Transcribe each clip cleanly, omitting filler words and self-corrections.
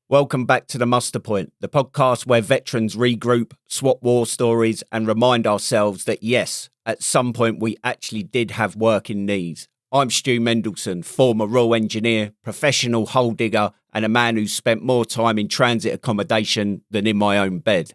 Welcome back to the Muster Point, the podcast where veterans regroup, swap war stories, and remind ourselves that yes, at some point we actually did have working knees. I'm Stu Mendelson, former Royal Engineer, professional hole digger, and a man who's spent more time in transit accommodation than in my own bed.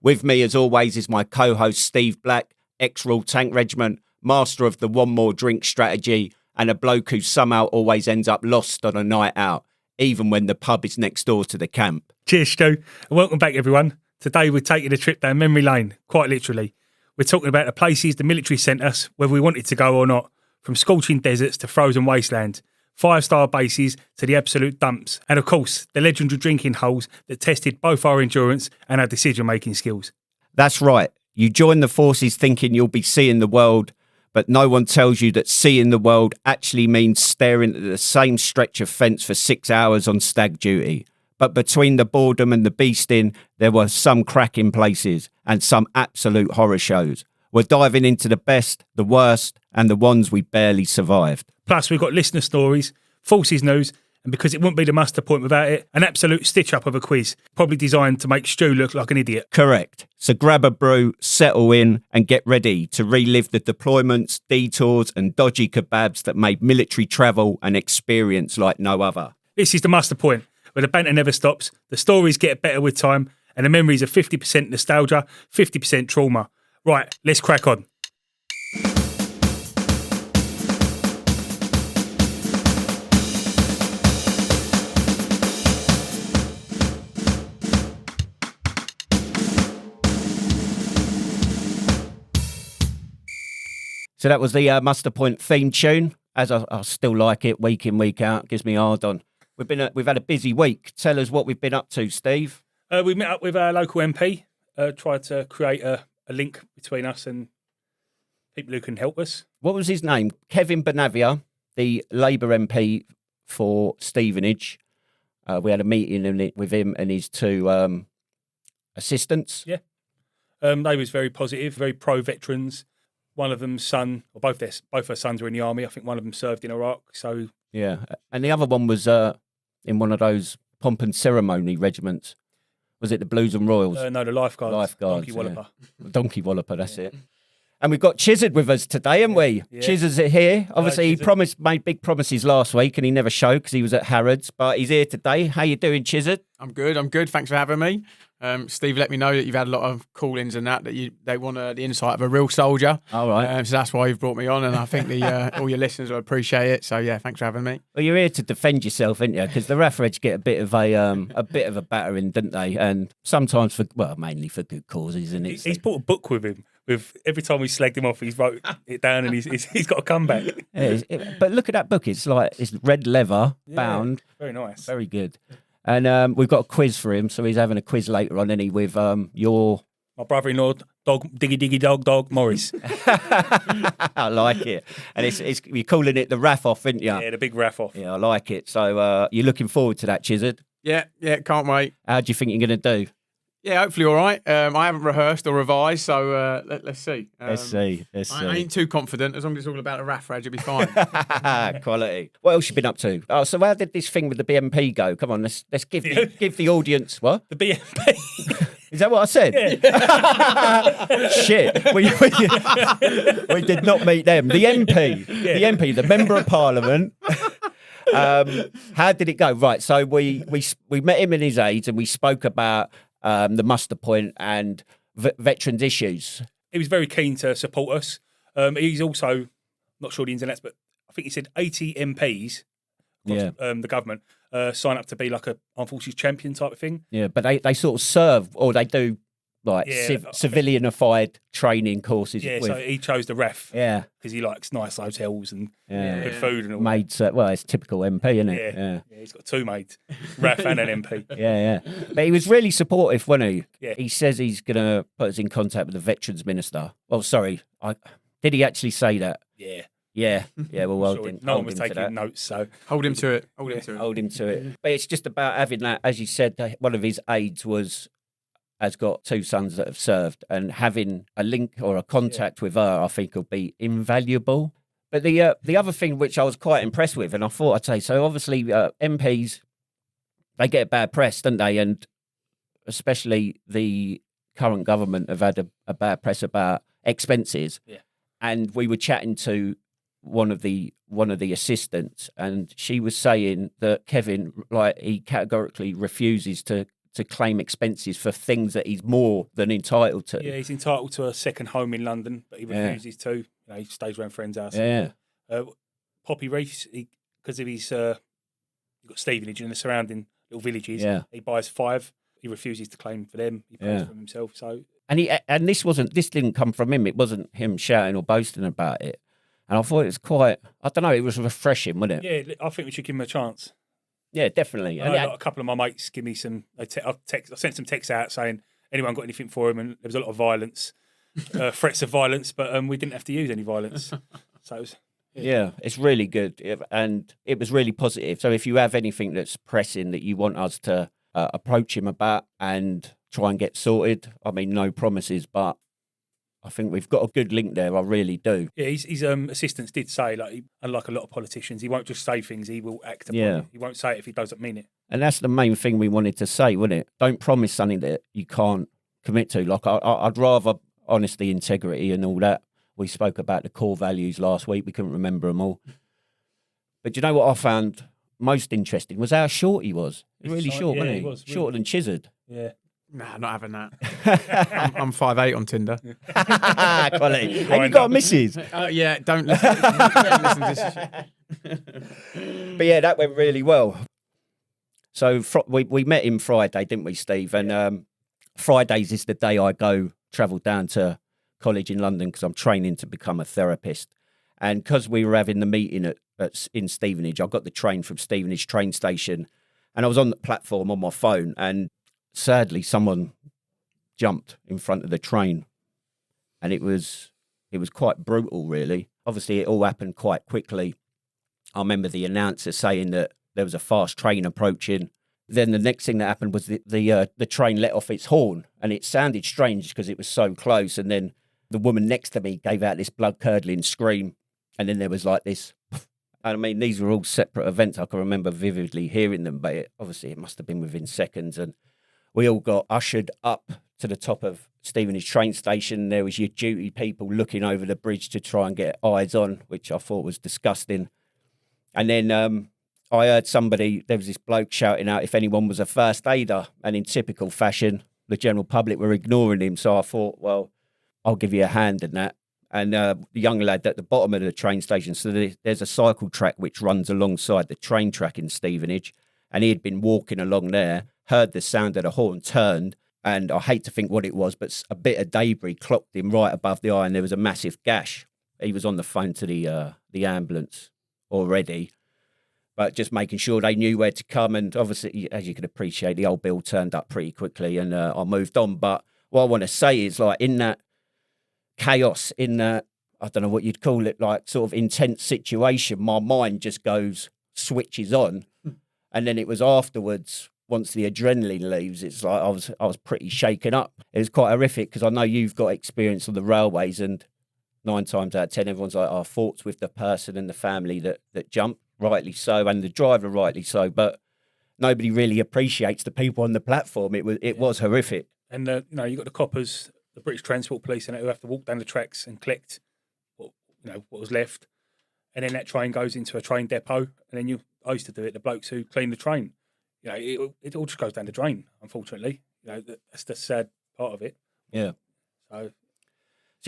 With me, as always, is my co-host Steve Black, ex-Royal Tank Regiment, master of the one more drink strategy, and a bloke who somehow always ends up lost on a night out, even when the pub is next door to the camp. Cheers, Stu, and welcome back, everyone. Today we're taking a trip down memory lane, quite literally. We're talking about the places the military sent us, whether we wanted to go or not, from scorching deserts to frozen wastelands, 5-star bases to the absolute dumps, and of course, the legendary drinking holes that tested both our endurance and our decision-making skills. That's right. You join the forces thinking you'll be seeing the world, but no one tells you that seeing the world actually means staring at the same stretch of fence for 6 hours on stag duty. But between the boredom and the beasting, there were some cracking places and some absolute horror shows. We're diving into the best, the worst, and the ones we barely survived. Plus, we've got listener stories, forces news, and because it wouldn't be the muster point without it, an absolute stitch-up of a quiz, probably designed to make Stu look like an idiot. Correct. So grab a brew, settle in, and get ready to relive the deployments, detours, and dodgy kebabs that made military travel an experience like no other. This is the muster point, where the banter never stops, the stories get better with time, and the memories are 50% nostalgia, 50% trauma. Right, let's crack on. So that was the Muster Point theme tune, as I still like it, week in, week out. Gives me hard on. We've had a busy week. Tell us what we've been up to, Steve. We met up with our local MP, tried to create a link between us and people who can help us. What was his name? Kevin Bonavia, the Labour MP for Stevenage. We had a meeting with him and his two assistants. Yeah. They was very positive, very pro-veterans. One of them's son, or both their sons were in the army. I think one of them served in Iraq. So yeah, and the other one was in one of those pomp and ceremony regiments. Was it the Blues and Royals? No, the Lifeguards. Lifeguards, Donkey Walloper. Yeah. Donkey Walloper, that's it. And we've got Chizzard with us today, haven't we? Yeah. Chizzard's here. Obviously, Chizzard. he made big promises last week, and he never showed because he was at Harrods. But he's here today. How you doing, Chizzard? I'm good. Thanks for having me. Steve let me know that you've had a lot of call-ins and that they want the insight of a real soldier. All right. So that's why you've brought me on, and I think all your listeners will appreciate it. So yeah, thanks for having me. Well, you're here to defend yourself, aren't you? Because the Rafreds get a bit of a battering, don't they? And sometimes mainly for good causes, isn't it? He's brought a book with him. With every time we slagged him off, he's wrote it down, and he's got a comeback. Yeah, but look at that book. It's red leather bound. Very nice. Very good. And we've got a quiz for him, so he's having a quiz later on, isn't he, with your... My brother-in-law, diggy dog, Morris. I like it. And you're calling it the Raff-Off, aren't you? Yeah, the big Raff-Off. Yeah, I like it. So you're looking forward to that, Chizzard? Yeah, can't wait. How do you think you're going to do? Yeah, hopefully all right. I haven't rehearsed or revised, so let's see. Let's see. I ain't too confident. As long as it's all about a Raff Reg, it'll be fine. Quality. What else you been up to? Oh, so how did this thing with the BMP go? Come on, let's give the audience what? The BMP. Is that what I said? Yeah. Shit. We did not meet them. The MP. Yeah. The MP, the Member of Parliament. How did it go? Right, so we met him in his aides and we spoke about the muster point and veterans issues. He was very keen to support us. He's also, not sure the ins and outs, but I think he said 80 MPs across the government sign up to be like a armed forces champion type of thing. Yeah, but they sort of serve, or they do like civilianified training courses. Yeah, so he chose the RAF. Yeah, because he likes nice hotels and good food and all. Maids, it's typical MP, isn't it? Yeah, he's got two maids, RAF and an MP. Yeah. But he was really supportive, wasn't he? Yeah. He says he's going to put us in contact with the Veterans Minister. Oh, sorry. Did he actually say that? Yeah. Yeah. Well, sure. No one was taking notes, so hold him to it. Hold him to it. But it's just about having that, as you said, one of his aides has got two sons that have served, and having a link or a contact with her, I think, will be invaluable. But the other thing which I was quite impressed with, and I thought I'd say, so obviously MPs, they get bad press, don't they? And especially the current government have had a bad press about expenses. Yeah. And we were chatting to one of the assistants, and she was saying that Kevin, like, he categorically refuses to claim expenses for things that he's more than entitled to. Yeah, he's entitled to a second home in London, but he refuses to. You know, he stays around friends' house. Yeah. Poppy Reefs, because of his, you've got Stevenage and the surrounding little villages. Yeah. He buys 5. He refuses to claim for them. He pays for them himself. So, and this didn't come from him. It wasn't him shouting or boasting about it. And I thought it was quite, I don't know, it was refreshing, wasn't it? Yeah, I think we should give him a chance. Yeah, definitely. I know a couple of my mates give me some. I sent some texts out saying anyone got anything for him, and there was a lot of violence, threats of violence, but we didn't have to use any violence. So it was, yeah, it's really good, and it was really positive. So if you have anything that's pressing that you want us to approach him about and try and get sorted, I mean, no promises, but I think we've got a good link there. I really do. Yeah, his assistants did say, like, unlike a lot of politicians, he won't just say things; he will act upon it. He won't say it if he doesn't mean it. And that's the main thing we wanted to say, wasn't it? Don't promise something that you can't commit to. Like, I'd rather honesty, integrity, and all that. We spoke about the core values last week. We couldn't remember them all. But you know what I found most interesting was how short he was. Really short, wasn't he? He was, Shorter than Chizzard. Yeah. Nah, not having that. I'm 5'8" on Tinder. Colin, and you got a missus. Yeah, don't listen. Don't listen to this shit. But yeah, that went really well. So we met him Friday, didn't we, Steve? And Fridays is the day I travel down to college in London because I'm training to become a therapist. And because we were having the meeting in Stevenage, I got the train from Stevenage train station, and I was on the platform on my phone, and sadly, someone jumped in front of the train, and it was quite brutal, really. Obviously, it all happened quite quickly. I remember the announcer saying that there was a fast train approaching. Then the next thing that happened was the train let off its horn, and it sounded strange because it was so close. And then the woman next to me gave out this blood-curdling scream, and then there was like this. I mean, these were all separate events. I can remember vividly hearing them, but obviously it must have been within seconds. And we all got ushered up to the top of Stevenage train station. There was your duty people looking over the bridge to try and get eyes on, which I thought was disgusting. And then I heard there was this bloke shouting out if anyone was a first aider. And in typical fashion, the general public were ignoring him. So I thought, well, I'll give you a hand in that. And the young lad at the bottom of the train station, so there's a cycle track which runs alongside the train track in Stevenage. And he had been walking along there, heard the sound of the horn, turned, and I hate to think what it was, but a bit of debris clocked him right above the eye, and there was a massive gash. He was on the phone to the ambulance already, but just making sure they knew where to come. And obviously, as you can appreciate, the old bill turned up pretty quickly, and I moved on. But what I want to say is, like, in that chaos, in that, I don't know what you'd call it, like sort of intense situation, my mind just switches on. And then it was afterwards, once the adrenaline leaves, it's like I was pretty shaken up. It was quite horrific because I know you've got experience on the railways, and 9 times out of 10, everyone's like, our thoughts with the person and the family that jumped, rightly so, and the driver, rightly so. But nobody really appreciates the people on the platform. It was horrific. And you got the coppers, the British Transport Police, and who have to walk down the tracks and collect what was left. And then that train goes into a train depot, and then I used to do it. The blokes who clean the train, it all just goes down the drain. Unfortunately, that's the sad part of it. Yeah. So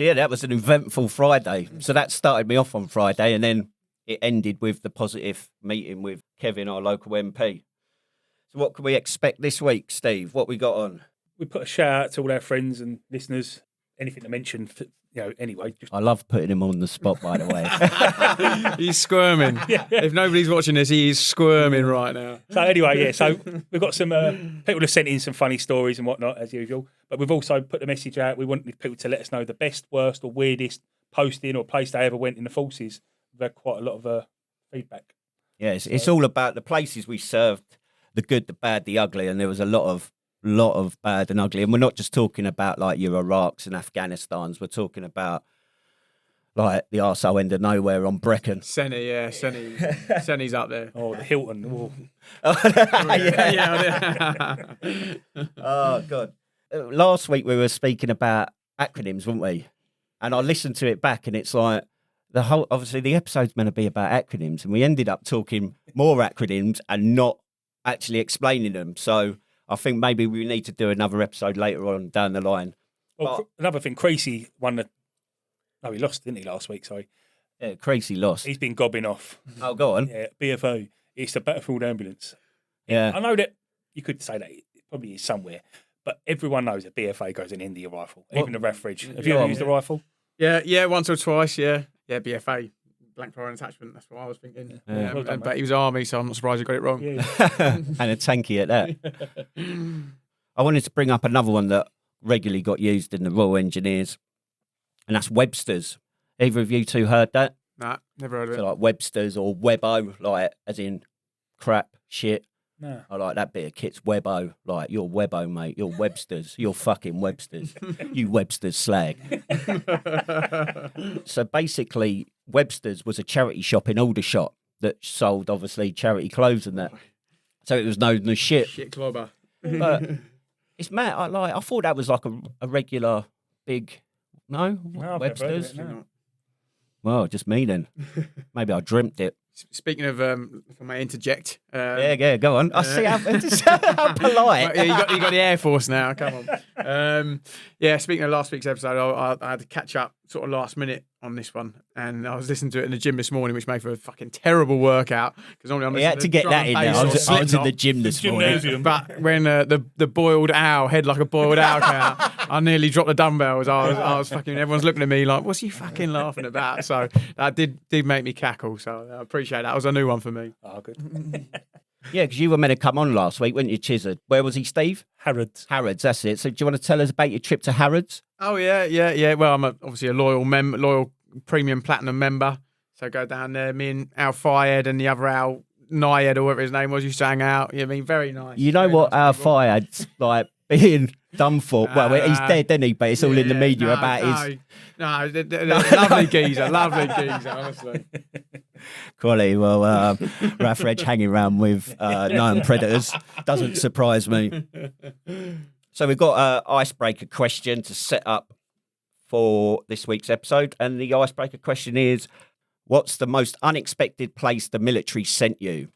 yeah, that was an eventful Friday. So that started me off on Friday, and then it ended with the positive meeting with Kevin, our local MP. So what can we expect this week, Steve? What we got on? We put a shout out to all our friends and listeners. Anything to mention, anyway. I love putting him on the spot, by the way. He's squirming. Yeah. If nobody's watching this, he is squirming right now. So anyway, so we've got some people have sent in some funny stories and whatnot, as usual. But we've also put the message out. We want people to let us know the best, worst or weirdest posting or place they ever went in the forces. We've had quite a lot of feedback. Yeah, it's all about the places we served, the good, the bad, the ugly, and there was a lot of bad and ugly. And we're not just talking about like your Iraqs and Afghanistans. We're talking about like the arsehole end of nowhere on Brecon. Senny, yeah, Senny's up there. Oh, the Hilton. Oh. Oh God! Last week we were speaking about acronyms, weren't we? And I listened to it back, and it's like obviously the episode's meant to be about acronyms, and we ended up talking more acronyms and not actually explaining them. So I think maybe we need to do another episode later on down the line. Well, another thing, Creasy won the. No, he lost, didn't he, last week? Sorry. Yeah, Creasy lost. He's been gobbing off. Oh, go on. Yeah, BFO. It's the Battlefield Ambulance. Yeah. I know that you could say that it probably is somewhere, but everyone knows that BFA goes in India rifle, even the Rathridge. Have you ever used the rifle? Yeah, once or twice, yeah. Yeah, BFA, blank firing attachment, that's what I was thinking. Yeah. Well done, but he was Army, so I'm not surprised he got it wrong. Yeah. And a tanky at that. I wanted to bring up another one that regularly got used in the Royal Engineers, and that's Webster's. Either of you two heard that? Nah, never heard of it. So like Webster's or Webbo, like as in crap, shit. No. I like that bit of kit's Webbo. Like, you're Webbo, mate. You're Webster's. You're fucking Webster's. You Webster's slag. So basically, Webster's was a charity shop in Aldershot that sold, obviously, charity clothes and that. So it was known as shit. Shit clobber. But it's mad. I thought that was like a regular big... No? No, I've Webster's? never heard of it, no. Well, just me then. Maybe I dreamt it. Speaking of, if I may interject. Yeah, go on. I see how polite. Yeah, you got the Air Force now. Come on. Yeah, speaking of last week's episode, I had to catch up sort of last minute on this one, and I was listening to it in the gym this morning, which made for a fucking terrible workout because normally I'm You had to get that in there. I was in the gym this morning. But when the boiled owl, head like a boiled owl came out, I nearly dropped the dumbbells. I was fucking. Everyone's looking at me like, "What's he fucking laughing about?" So that did make me cackle. So I appreciate that. That was a new one for me. Oh, good. Yeah, because you were meant to come on last week, weren't you, Chizard? Where was he, Steve? Harrods. Harrods, that's it. So do you want to tell us about your trip to Harrods? Oh yeah. Well, I'm obviously a loyal premium platinum member. So go down there. Me and Al Fayed and the other Al Nayed or whatever his name was used to hang out. Yeah, I mean, very nice. You know very what nice Al people. Fayed's like being done for? Well, he's dead, isn't he? But it's all in the media about his... No, lovely geezer, honestly. Quality. Well, Rathridge hanging around with known predators doesn't surprise me. So we've got an icebreaker question to set up for this week's episode. And the icebreaker question is, what's the most unexpected place the military sent you?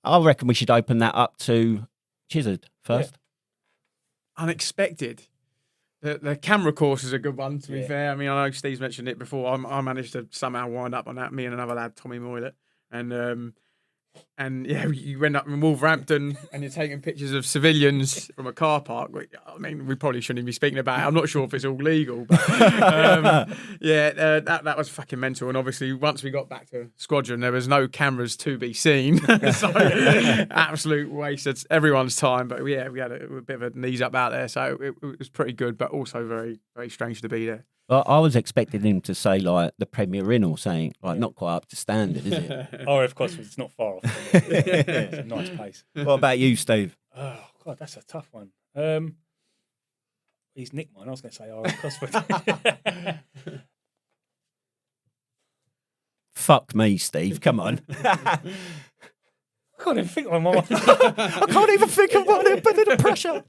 I reckon we should open that up to Chizard first. Yeah. Unexpected. The camera course is a good one, to be fair. I mean, I know Steve's mentioned it before. I managed to somehow wind up on that, me and another lad, Tommy Moylett. And yeah, you end up in Wolverhampton and you're taking pictures of civilians from a car park. I mean, we probably shouldn't even be speaking about it. I'm not sure if it's all legal. But, that was fucking mental. And obviously, once we got back to Squadron, there was no cameras to be seen. So, absolute waste of everyone's time. But yeah, we had a bit of a knees up out there. So it was pretty good, but also very, very strange to be there. Well, I was expecting him to say like the Premier Inn or saying like not quite up to standard, is it? Oh, of course, it's not far off. It's a nice place. What about you, Steve? Oh God, that's a tough one. He's nicked mine. I was going to say Cosford. Fuck me, Steve. Come on. I can't even think of one. I can't even think of one. But the pressure.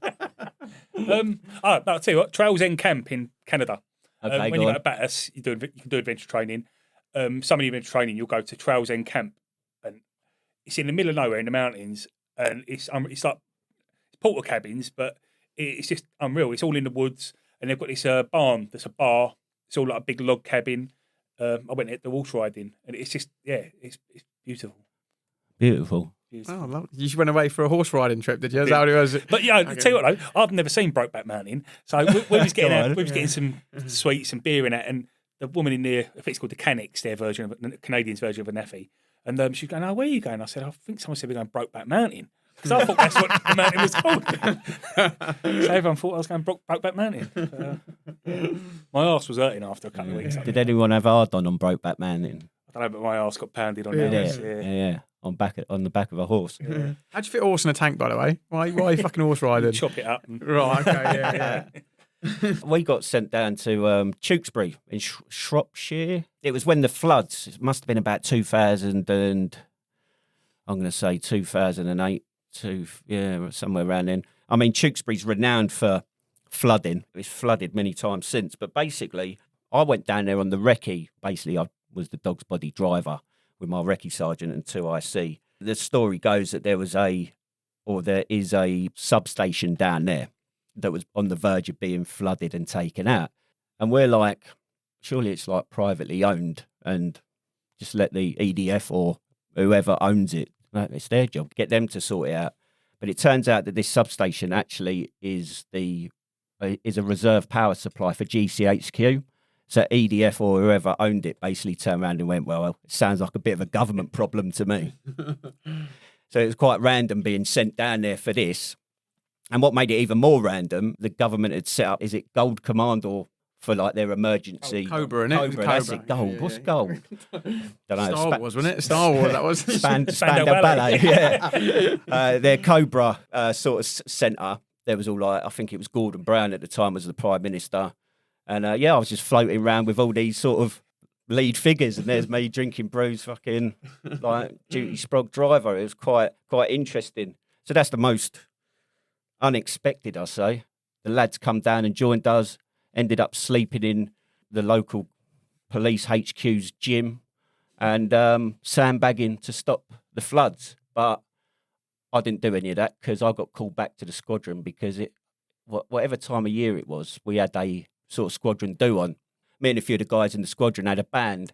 I'll tell you what. Trails End Camp in Canada. Okay, when you go to Batters, you can do adventure training. Some of the adventure training, you'll go to Trails End Camp, and it's in the middle of nowhere in the mountains, and it's like porter cabins, but it's just unreal. It's all in the woods, and they've got this barn that's a bar. It's all like a big log cabin. I went at the horse riding, and it's just it's beautiful. Beautiful. Oh, lovely. You went away for a horse riding trip, did you? Is that what it was? But yeah, okay. Tell you what though, I've never seen Brokeback Mountain, so we was getting some sweets and beer in it, and the woman in there, I think it's called the Canics, their version of the Canadians' version of a Neffy, and she's going, "Oh, where are you going?" I said, "I think someone said we're going Brokeback Mountain." Because I thought that's what the mountain was called. So everyone thought I was going Brokeback Mountain. My arse was hurting after a couple of weeks. Did anyone have hard on Brokeback Mountain? I don't know, but my arse got pounded on Yeah. On the back of a horse. Yeah. How'd you fit a horse in a tank, by the way? Why are you fucking horse riding? Chop it up. Right, okay, yeah. We got sent down to Tewkesbury in Shropshire. It was when the floods, it must have been about 2000 and, I'm going to say 2008, somewhere around then. I mean, Tewkesbury's renowned for flooding. It's flooded many times since. But basically, I went down there on the recce. Basically, I was the dog's body driver with my recce sergeant and 2 IC. The story goes that there is a substation down there that was on the verge of being flooded and taken out. And we're like, surely it's like privately owned and just let the EDF or whoever owns it, it's their job, get them to sort it out. But it turns out that this substation actually is a reserve power supply for GCHQ. So EDF or whoever owned it basically turned around and went, well, it sounds like a bit of a government problem to me. So it was quite random being sent down there for this. And what made it even more random, the government had set up, is it Gold Command or for like their emergency? Cobra, innit? Cobra, that's it, Gold. Yeah, What's Gold? Don't know. Star Wars, wasn't it? Star Wars, that was. Spandau Ballet, yeah. Their Cobra sort of centre, there was all like, I think it was Gordon Brown at the time was the Prime Minister. And I was just floating around with all these sort of lead figures, and there's me drinking brews, fucking like duty sprog driver. It was quite interesting. So that's the most unexpected, I say. The lads come down and joined us, ended up sleeping in the local police HQ's gym and sandbagging to stop the floods. But I didn't do any of that because I got called back to the squadron because whatever time of year it was, we had a sort of squadron do on. Me and a few of the guys in the squadron had a band,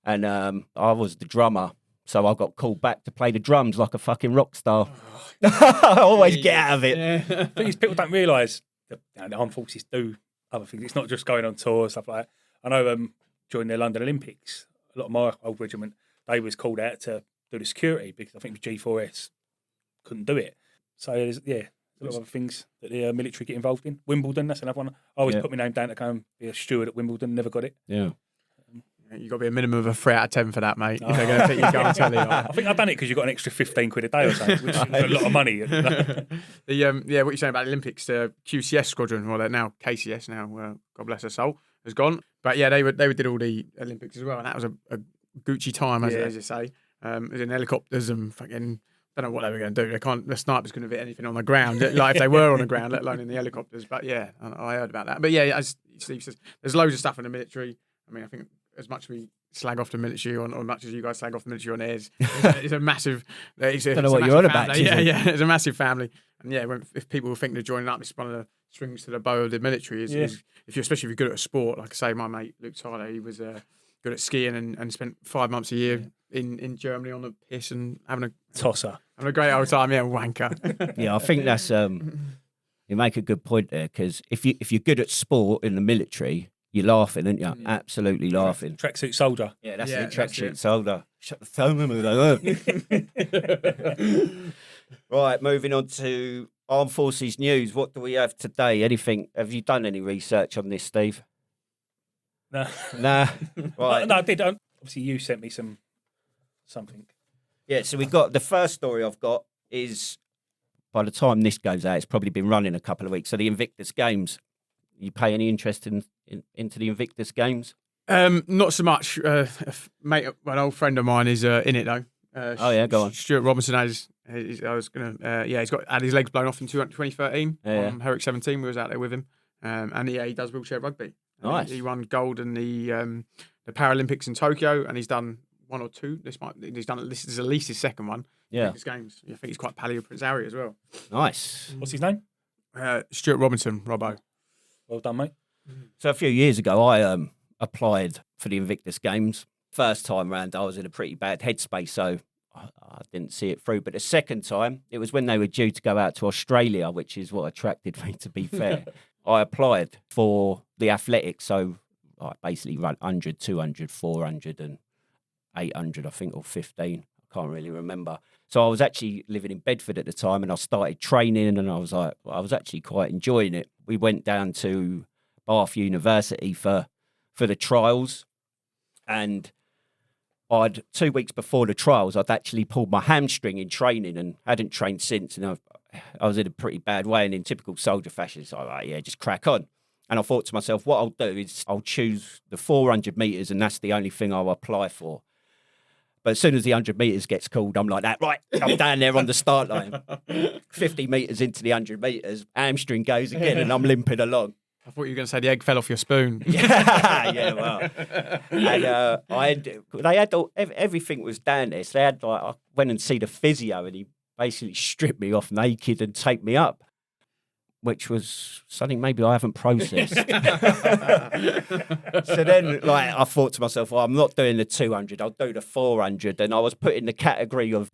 and I was the drummer, so I got called back to play the drums like a fucking rock star. I always get out of it. Yeah. The thing is, people don't realise that the armed forces do other things. It's not just going on tour, stuff like that. I know during the London Olympics, a lot of my old regiment, they was called out to do the security because I think the G4S couldn't do it. So, there's a lot of other things that the military get involved in. Wimbledon, that's another one. I always put my name down to go and be a steward at Wimbledon, never got it. Yeah. You've got to be a minimum of a 3 out of 10 for that, mate. If they're going to pick you, go and tell you. I think I've done it because you got an extra 15 quid a day or something, which is a lot of money. What you're saying about the Olympics, the QCS squadron, well, they're now KCS now, God bless her soul, has gone. But yeah, they did all the Olympics as well, and that was a Gucci time, as you say. It was in helicopters and fucking... don't know what they were going to do. The snipers couldn't have hit anything on the ground, like if they were on the ground, let alone in the helicopters. But yeah, I heard about that. But yeah, as Steve says, there's loads of stuff in the military. I mean, I think as much as we slag off the military or as much as you guys slag off the military on airs, it's a massive. I don't know what you're on about. Yeah, it's a massive family. And yeah, if people think they're joining up, it's one of the strings to the bow of the military. Especially if you're good at a sport, like I say, my mate Luke Tyler, he was good at skiing and spent 5 months a year in Germany on the piss and having a tosser. Having a great old time, wanker. Yeah, I think that's you make a good point there because if you're good at sport in the military, you're laughing, aren't you? Absolutely laughing. Tracksuit soldier. Yeah, that's it. Tracksuit soldier. Shut the phone. Right, moving on to Armed Forces news. What do we have today? Anything? Have you done any research on this, Steve? No. Nah. Right. No, I did. Obviously, you sent me something. Yeah, so we got the first story I've got is by the time this goes out, it's probably been running a couple of weeks. So the Invictus Games. You pay any interest into the Invictus Games? Not so much. Mate, an old friend of mine is in it though. Go on. Stuart Robinson has. He's got had his legs blown off in 2013 on Herrick 17. We was out there with him, and he does wheelchair rugby. Nice. He won gold in the Paralympics in Tokyo, and he's done one or two. This is at least his second one. Yeah. His games. I think he's quite pally with Prince Harry as well. Nice. What's his name? Stuart Robinson, Robbo. Well done, mate. So a few years ago, I applied for the Invictus Games. First time round, I was in a pretty bad headspace, so I didn't see it through. But the second time, it was when they were due to go out to Australia, which is what attracted me, to be fair. I applied for the athletics, so I basically ran 100, 200, 400 and 800, I think, or 15. I can't really remember. So I was actually living in Bedford at the time, and I started training, and I was actually quite enjoying it. We went down to Bath University for the trials, and 2 weeks before the trials, I'd actually pulled my hamstring in training and hadn't trained since, and I was in a pretty bad way, and in typical soldier fashion, so I was like, yeah, just crack on. And I thought to myself, what I'll do is I'll choose the 400 metres and that's the only thing I'll apply for. But as soon as the 100 metres gets called, I'm like that, right, I'm down there on the start line. 50 metres into the 100 metres, hamstring goes again and I'm limping along. I thought you were going to say the egg fell off your spoon. Yeah, well. And they had everything was down there. So they had I went and see the physio and he basically stripped me off naked and taped me up, which was something maybe I haven't processed. So then, I thought to myself, well, I'm not doing the 200, I'll do the 400. And I was put in the category of,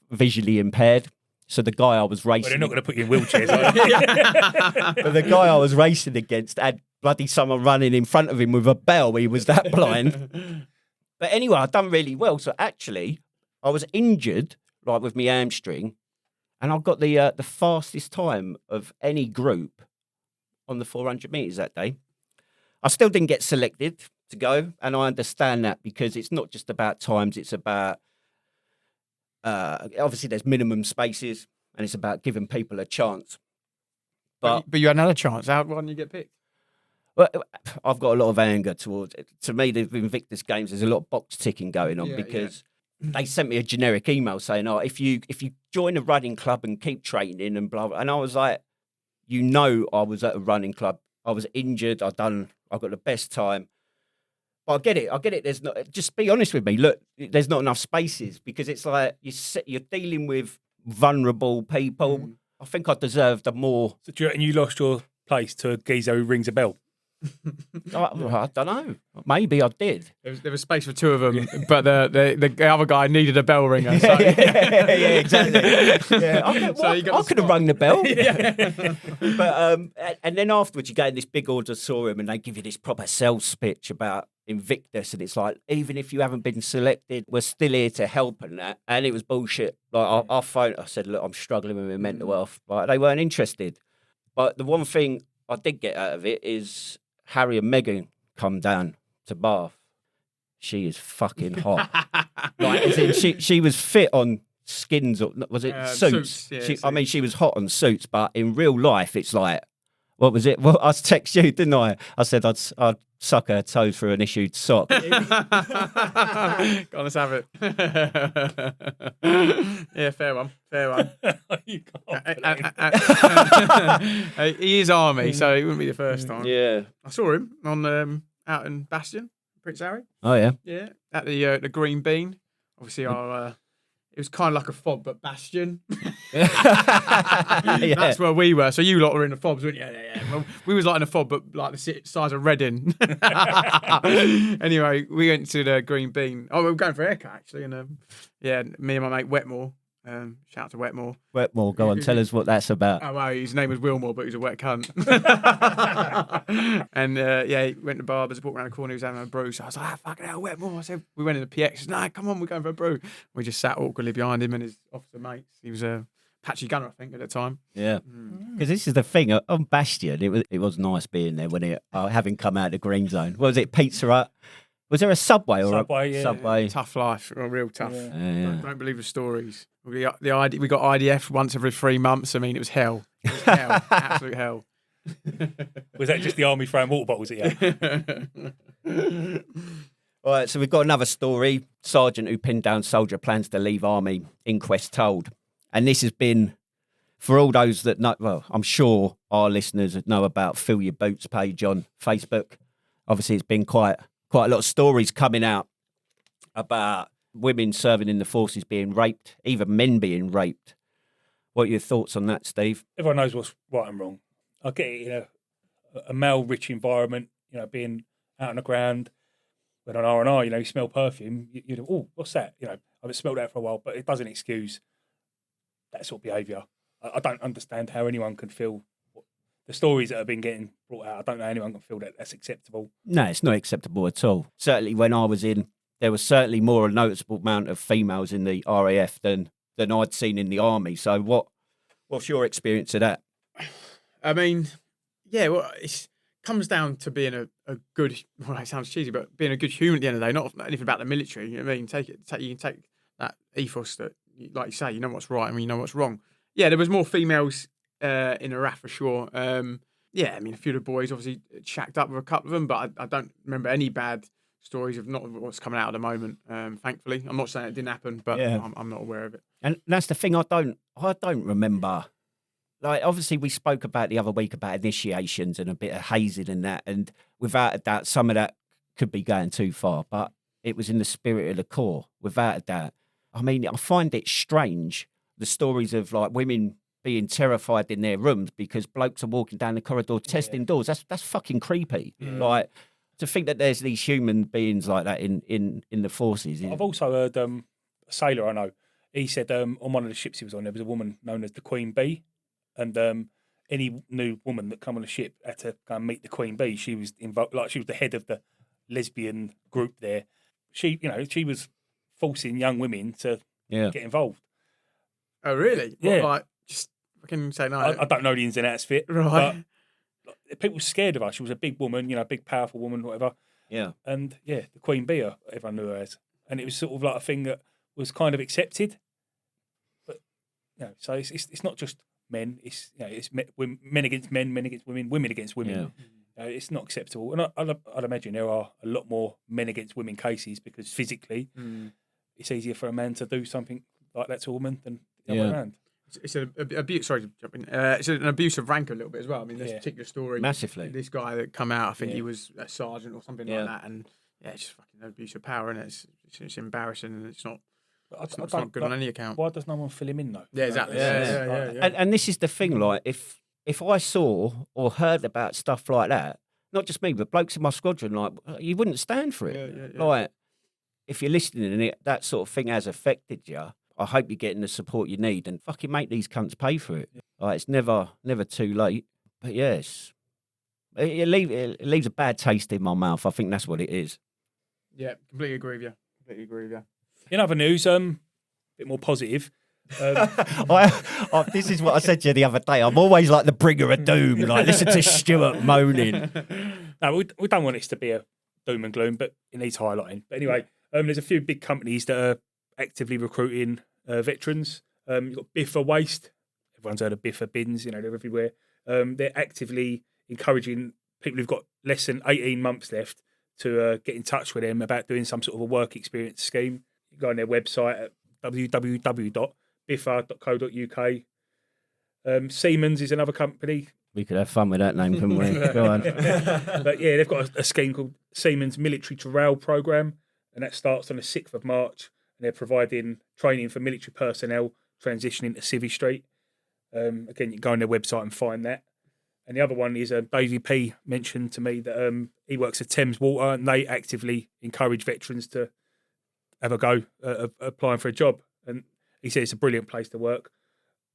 visually impaired. So the guy I was racing... Well, they're not going to put you in wheelchairs, are they? But the guy I was racing against had bloody someone running in front of him with a bell. He was that blind. But anyway, I'd done really well. So actually, I was injured, with my hamstring, and I got the fastest time of any group on the 400 metres that day. I still didn't get selected to go, and I understand that because it's not just about times, it's about, obviously there's minimum spaces, and it's about giving people a chance. But you had another chance. Why didn't you get picked? Well, I've got a lot of anger towards it. To me, the Invictus Games, there's a lot of box ticking going on because... They sent me a generic email saying, "Oh, if you join a running club and keep training and blah blah," and I was like, I was at a running club. I was injured. I got the best time. But I get it. There's not. Just be honest with me. Look, there's not enough spaces because it's like you're dealing with vulnerable people. Mm. I think I deserved a more. So do you reckon you lost your place to a geezer who rings a bell? I don't know. Maybe I did. There was space for two of them, but the other guy needed a bell ringer. So. Yeah, exactly. Yeah, I could have rung the bell. But and then afterwards, you go in this big auditorium and they give you this proper sales speech about Invictus, and it's like, even if you haven't been selected, we're still here to help and that. And it was bullshit. I phoned. I said, look, I'm struggling with my mental health. They weren't interested. But the one thing I did get out of it is Harry and Meghan come down to Bath. She is fucking hot. She was fit on skins, or was it suits? Yeah, she was hot on suits, but in real life, it's like, what was it? Well, I text you, didn't I? I said I'd suck her toes through an issued sock. Go on, let's have it. Yeah, fair one. You can't he is army, so it wouldn't be the first time. Yeah, I saw him on out in Bastion, Prince Harry. Oh yeah, yeah, at the Green Bean. Obviously, it was kind of like a fob, but Bastion. Yeah. That's where we were. So you lot were in the fobs, weren't you? Yeah. Well, we was like in a fob, but like the size of Reading. Anyway, we went to the Green Bean. Oh, we were going for a haircut actually, and me and my mate Wetmore. Shout out to Wetmore. Wetmore, go on, tell us what that's about. Oh, well, his name was Wilmore, but he was a wet cunt. And he went to barbers, walked around the corner, he was having a brew. So I was like, fucking hell, Wetmore. I said, we went in the PX. He said, no, come on, we're going for a brew. We just sat awkwardly behind him and his officer mates. He was a patchy gunner, I think, at the time. Yeah. Because this is the thing, on Bastion, it was nice being there when having come out of the green zone. What was it, Pizza Hut? Was there a Subway? Subway. Tough life, real tough. Yeah. Don't believe the stories. We got IDF once every 3 months. I mean, it was hell. Absolute hell. Was that just the army throwing water bottles at you? All right, so we've got another story. Sergeant who pinned down soldier plans to leave army, inquest told. And this has been, for all those that know, well, I'm sure our listeners know about Fill Your Boots page on Facebook. Obviously, it's been quite a lot of stories coming out about women serving in the forces being raped, even men being raped. What are your thoughts on that, Steve? Everyone knows what's right and wrong. I get it in a male-rich environment, being out on the ground, when on R&R, you smell perfume, you know, oh, what's that? I haven't smelled that for a while, but it doesn't excuse that sort of behaviour. I don't understand how anyone can feel the stories that have been getting brought out. I don't know anyone can feel that that's acceptable. No, it's not acceptable at all. Certainly when I was in, there was certainly more a noticeable amount of females in the RAF than I'd seen in the army. So what's your experience of that? I mean, yeah, well, it comes down to being a good, well, it sounds cheesy, but being a good human at the end of the day, not anything about the military. You know what I mean? You can take that ethos that, like you say, you know what's right and you know what's wrong. Yeah, there was more females in the RAF for sure. Yeah, I mean, a few of the boys obviously shacked up with a couple of them, but I don't remember any bad stories of not what's coming out at the moment. Thankfully, I'm not saying it didn't happen, but Yeah. I'm not aware of it. And that's the thing. I don't remember. Like, obviously, we spoke about the other week about initiations and a bit of hazing and that, and without a doubt, some of that could be going too far. But it was in the spirit of the core, without a doubt. I mean, I find it strange the stories of like women being terrified in their rooms because blokes are walking down the corridor testing doors. That's fucking creepy. Like, to think that there's these human beings like that in the forces. I've also heard a sailor I know. He said on one of the ships he was on, there was a woman known as the Queen Bee, and any new woman that come on a ship had to go and meet the Queen Bee. She was involved, like she was the head of the lesbian group there. She was forcing young women to get involved. Oh, really? Yeah. What, like, just fucking say no. I don't know the ins and outs of it, Right. but people were scared of her. She was a big woman, big powerful woman, whatever. Yeah. And the Queen Bee, everyone knew her as, and it was sort of like a thing that was kind of accepted. But so it's not just men. It's men against men, men against women, women against women. Yeah. It's not acceptable, and I'd imagine there are a lot more men against women cases because physically, it's easier for a man to do something like that to a woman than the other way around. It's an abuse. Sorry to jump in. It's an abuse of rank a little bit as well. I mean, this particular story, Massively. This guy that come out, I think he was a sergeant or something like that, and it's just fucking abuse of power, and it's embarrassing, and it's not. It's not good on any account. Why does no one fill him in though? Yeah, exactly. Yeah. And this is the thing, like, if I saw or heard about stuff like that, not just me, but blokes in my squadron, like, you wouldn't stand for it. Like, if you're listening and that sort of thing has affected you, I hope you're getting the support you need and fucking make these cunts pay for it. Like, it's never too late. But yes, it leaves a bad taste in my mouth. I think that's what it is. Yeah, completely agree with you. In other news, a bit more positive. This is what I said to you the other day. I'm always like the bringer of doom. Like, listen to Stuart moaning. No, we don't want this to be a doom and gloom, but it needs highlighting. But anyway, there's a few big companies that are actively recruiting veterans. You've got Biffa Waste. Everyone's heard of Biffa bins. They're everywhere. They're actively encouraging people who've got less than 18 months left to get in touch with them about doing some sort of a work experience scheme. You go on their website at www.biffa.co.uk. Siemens is another company. We could have fun with that name, couldn't we? Go on. But they've got a scheme called Siemens Military to Rail Programme, and that starts on the 6th of March. And they're providing training for military personnel transitioning to Civvy Street. Again, you can go on their website and find that. And the other one is Davey P mentioned to me that he works at Thames Water, and they actively encourage veterans to have a go applying for a job. And he said it's a brilliant place to work.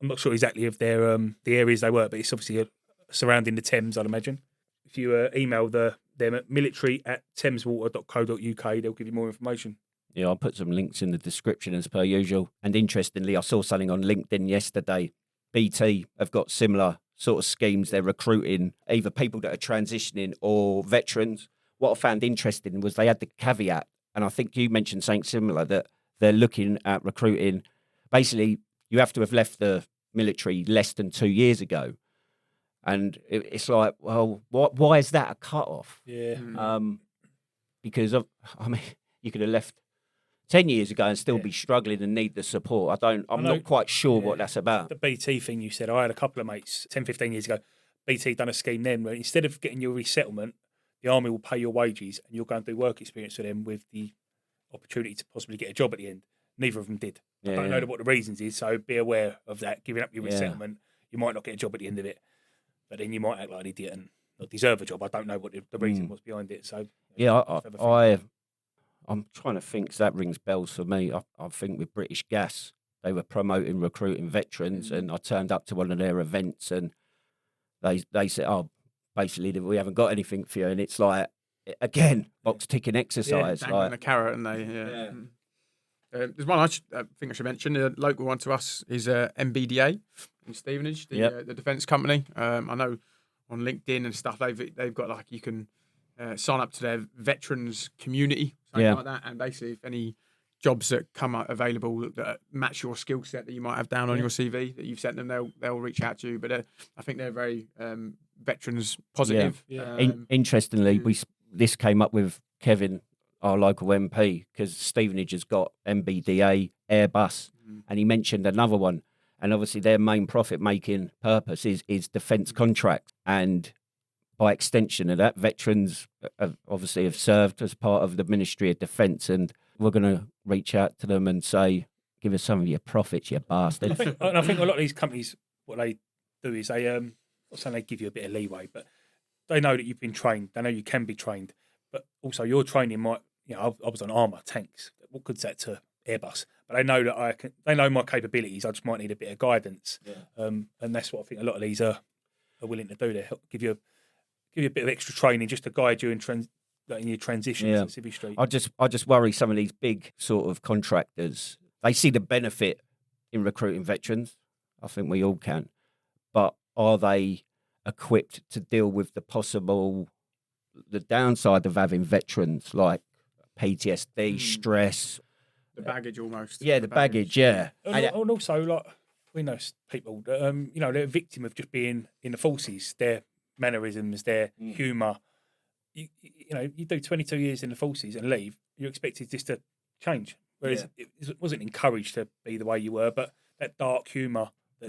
I'm not sure exactly of their the areas they work, but it's obviously surrounding the Thames, I'd imagine. If you email them at military@thameswater.co.uk, they'll give you more information. Yeah, I'll put some links in the description as per usual. And interestingly, I saw something on LinkedIn yesterday. BT have got similar sort of schemes. They're recruiting either people that are transitioning or veterans. What I found interesting was they had the caveat, and I think you mentioned something similar, that they're looking at recruiting. Basically, you have to have left the military less than 2 years ago. And it's like, well, why is that a cut-off? Yeah. Because, I mean, you could have left 10 years ago and still be struggling and need the support. I'm not quite sure what that's about. The BT thing you said, I had a couple of mates 10, 15 years ago. BT done a scheme then where instead of getting your resettlement, the army will pay your wages and you'll go and do work experience for them with the opportunity to possibly get a job at the end. Neither of them did. I don't know what the reasons is, so be aware of that. Giving up your resettlement, you might not get a job at the end of it, but then you might act like an idiot and not deserve a job. I don't know what the reason was behind it. So I'm trying to think, 'cause that rings bells for me. I think with British Gas, they were promoting recruiting veterans, and I turned up to one of their events, and they said, "Oh, basically, we haven't got anything for you." And it's like, again, box ticking exercise. Like a carrot, and there's one I think I should mention. A local one to us is MBDA in Stevenage, the defence company. I know on LinkedIn and stuff they've got like you can sign up to their veterans community, something like that, and basically if any jobs that come available that match your skill set that you might have down on your CV that you've sent them, they'll reach out to you. But I think they're very veterans positive. Yeah. Interestingly, this came up with Kevin, our local MP, because Stevenage has got MBDA Airbus, and he mentioned another one. And obviously, their main profit-making purpose is defence contracts, and by extension of that, veterans obviously have served as part of the Ministry of Defence, and we're going to reach out to them and say, "Give us some of your profits, you bastard." I think a lot of these companies, what they do is they, not saying they give you a bit of leeway, but they know that you've been trained. They know you can be trained, but also your training might, I was on armour, tanks. What good's that to Airbus? But they know that they know my capabilities. I just might need a bit of guidance, and that's what I think a lot of these are willing to do. They help give you a bit of extra training just to guide you in your transitions at Civvy Street. I just worry some of these big sort of contractors. They see the benefit in recruiting veterans. I think we all can, but are they equipped to deal with the downside of having veterans, like PTSD, stress? The baggage almost. Yeah, the baggage, yeah. And also, like, we know people that, they're a victim of just being in the forces, their mannerisms, their humour. You do 22 years in the forces and leave, you're expected just to change. Whereas it wasn't encouraged to be the way you were, but that dark humour that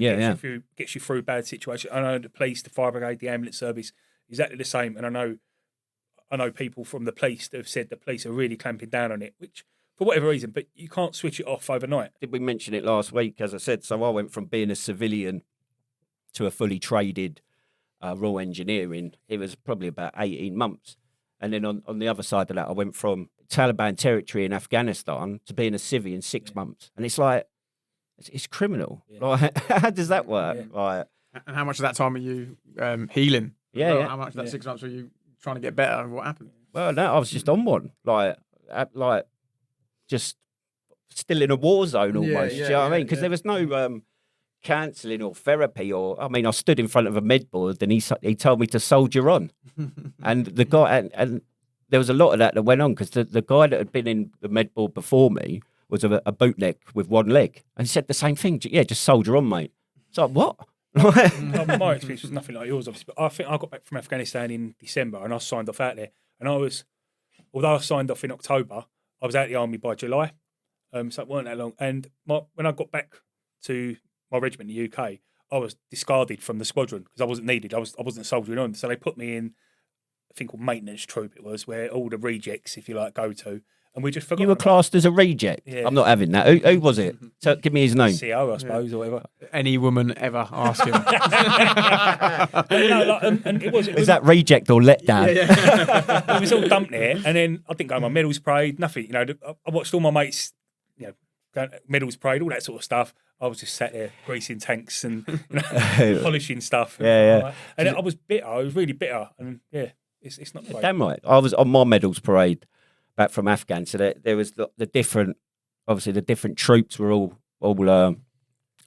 gets you through bad situations. I know the police, the fire brigade, the ambulance service, exactly the same. And I know people from the police that have said the police are really clamping down on it, which, for whatever reason, but you can't switch it off overnight. Did we mention it last week? As I said, so I went from being a civilian to a fully traded raw engineering. It was probably about 18 months. And then on the other side of that, I went from Taliban territory in Afghanistan to being a civvy in 6 months. And it's like, it's criminal. Yeah. Like, how does that work? Yeah. Like, and how much of that time are you healing? Yeah, How much of that 6 months were you trying to get better? What happened? Well, no, I was just on one. Like just still in a war zone almost. Do you know what I mean? Because there was no counselling or therapy, I stood in front of a med board and he told me to soldier on. And the guy, and there was a lot of that went on, because the guy that had been in the med board before me was a bootneck with one leg. And he said the same thing. Yeah, just soldier on, mate. It's like, what? My experience was nothing like yours, obviously. But I think I got back from Afghanistan in December and I signed off out there. And although I signed off in October, I was out of the army by July. So it weren't that long. And when I got back to my regiment in the UK, I was discarded from the squadron because I wasn't needed. I wasn't soldiering on. So they put me in a thing called maintenance troop, it was, where all the rejects, if you like, go to. And we just forgot. You were classed as a reject? Yeah. I'm not having that. Who was it? So, give me his name. CO, I suppose, or whatever. Any woman ever ask him. And it was that reject or letdown? Yeah. It was all dumped there. And then I didn't go to my medals parade, nothing. I watched all my mates, medals parade, all that sort of stuff. I was just sat there greasing tanks and polishing stuff. Yeah. And I was bitter. I was really bitter. And it's not great. Damn right. I was on my medals parade back from Afghan. So there was the different troops were all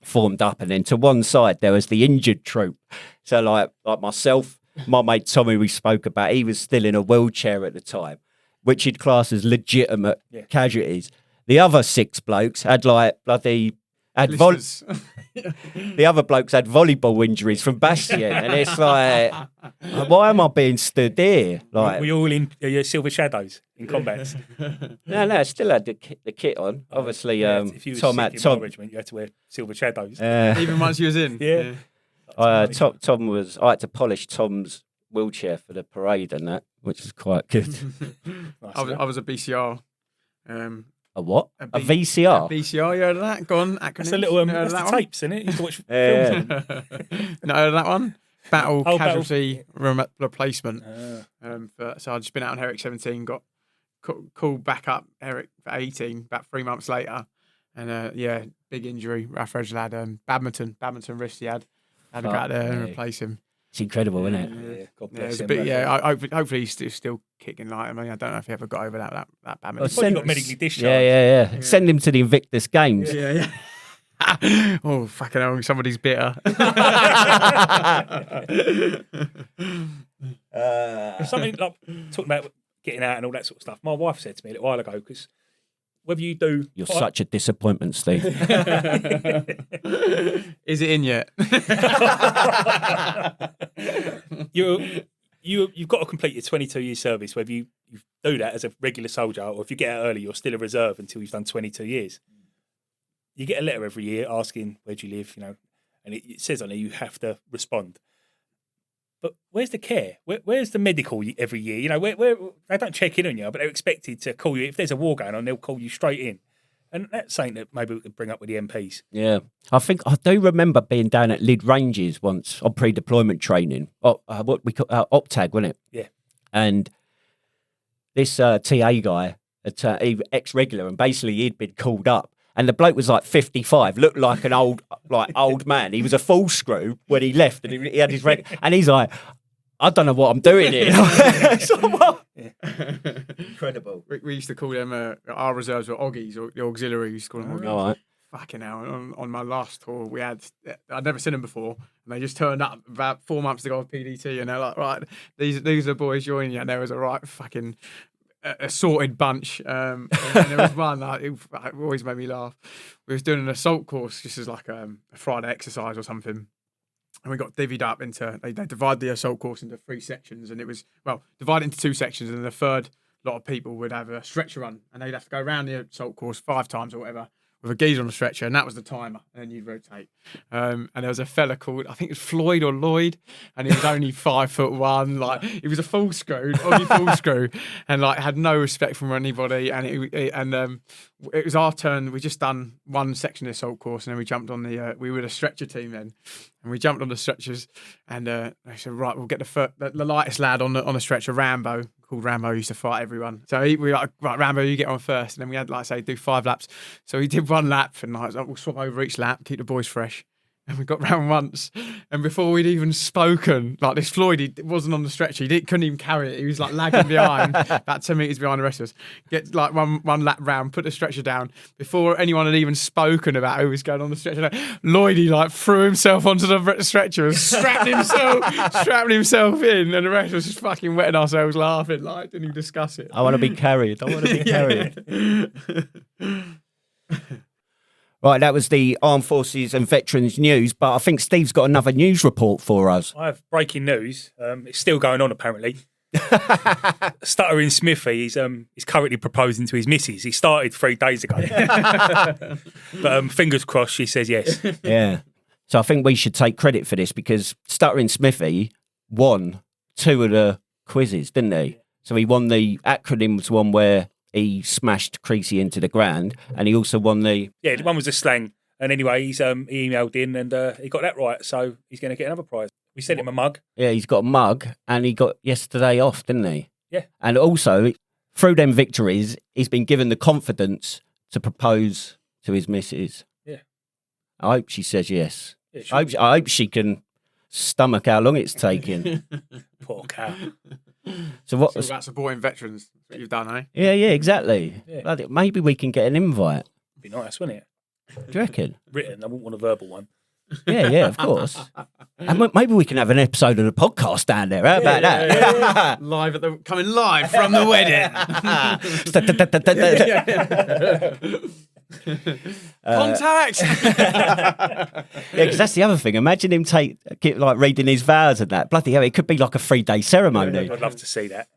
formed up, and then to one side there was the injured troop. So like myself, my mate Tommy, we spoke about, he was still in a wheelchair at the time, which he'd class as legitimate casualties. The other 6 blokes had like bloody the other blokes had volleyball injuries from Bastion, and it's like, why am I being stood here? Like, were you all in silver shadows in combats? No, still had the kit on. Obviously, if you were sick in my regiment, you had to wear silver shadows. Even once you was in. Tom was. I had to polish Tom's wheelchair for the parade and that, which was quite good. Nice, I was a BCR. A what? A VCR? A VCR, you heard of that? Go on, acronyms. That's a little that's the tapes, isn't it? You used to watch films. Not heard of that one? Battle Casualty Replacement. So I'd just been out on Herrick 17, got called back up Herrick for 18, about 3 months later. And big injury, rough edge lad, badminton wrist he had. Had to go out there and replace him. It's incredible, isn't it? God bless him. Hopefully he's still kicking. Like, I don't know if he ever got over that badminton. He got medically discharged. Yeah. Send him to the Invictus Games. Yeah. Oh, fucking hell, somebody's bitter. Something like talking about getting out and all that sort of stuff. My wife said to me a little while ago, because whether you do... You're such a disappointment, Steve. Is it in yet? you've got to complete your 22-year service, whether you do that as a regular soldier or if you get out early, you're still a reserve until you've done 22 years. You get a letter every year asking where do you live, and it says on there you have to respond. But where's the care? Where's the medical every year? Where they don't check in on you, but they're expected to call you. If there's a war going on, they'll call you straight in. And that's something that maybe we could bring up with the MPs. Yeah. I think I do remember being down at Lydd Ranges once on pre-deployment training. What we call OPTAG, wasn't it? Yeah. And this TA guy, ex-regular, and basically he'd been called up. And the bloke was like 55, looked like an old man. He was a full screw when he left, and he had his and he's like, I don't know what I'm doing here. So what? Incredible. We used to call them our reserves were Oggies, or the auxiliary. We used to call them Oggies. All right. Fucking hell! On my last tour, I'd never seen them before, and they just turned up about 4 months to go with PDT, and they're like, right, these are the boys joining you, and there was a right fucking assorted bunch. And there was one that it always made me laugh. We was doing an assault course, just as like a Friday exercise or something. And we got divvied up into, they divide the assault course into 3 sections, and it was, divided into 2 sections, and the third lot of people would have a stretcher run, and they'd have to go around the assault course 5 times or whatever, with a geezer on the stretcher, and that was the timer, and then you'd rotate. And there was a fella called, I think it was Floyd or Lloyd, and he was only 5'1", like he was a full screw, only full screw, and like had no respect from anybody. And it was our turn. We just done one section of the assault course, and then we jumped on we were the stretcher team then, and we jumped on the stretchers, and they said, right, we'll get the lightest lad on the stretcher, Rambo. Called Rambo, used to fight everyone. So we were like, right, Rambo, you get on first. And then we had, like, say, do 5 laps. So he did 1 lap, and like, we'll swap over each lap, keep the boys fresh. And we got round once, and before we'd even spoken, like this Floyd, he wasn't on the stretcher. Couldn't even carry it. He was like lagging behind, about 10 metres behind the rest of us. Get like one lap round, put the stretcher down. Before anyone had even spoken about who was going on the stretcher, Lloydie like threw himself onto the stretcher and strapped himself in, and the rest was just fucking wetting ourselves laughing. Like, didn't even discuss it. I want to be carried. Right, that was the Armed Forces and Veterans news, but I think Steve's got another news report for us. I have breaking news. It's still going on, apparently. Stuttering Smithy, he's currently proposing to his missus. He started 3 days ago. But fingers crossed, she says yes. Yeah. So I think we should take credit for this, because Stuttering Smithy won 2 of the quizzes, didn't he? So he won the acronyms one where he smashed Creasy into the ground, and he also won the... Yeah, the one was a slang. And anyway, he emailed in, and he got that right, so he's going to get another prize. We sent him a mug. Yeah, he's got a mug, and he got yesterday off, didn't he? Yeah. And also, through them victories, he's been given the confidence to propose to his missus. Yeah. I hope she says yes. Yeah, I hope she can stomach how long it's taking. Poor cow. So what? It's all about supporting veterans. That's what you've done, eh? Yeah, exactly. Yeah. Bloody, maybe we can get an invite. Be nice, wouldn't it? Do you reckon? Written. I wouldn't want a verbal one. Yeah, of course. And maybe we can have an episode of the podcast down there. How about that? Live coming live from the wedding. Contact. Yeah, because that's the other thing. Imagine him reading his vows and that. Bloody hell, it could be like a 3-day ceremony. I'd love to see that.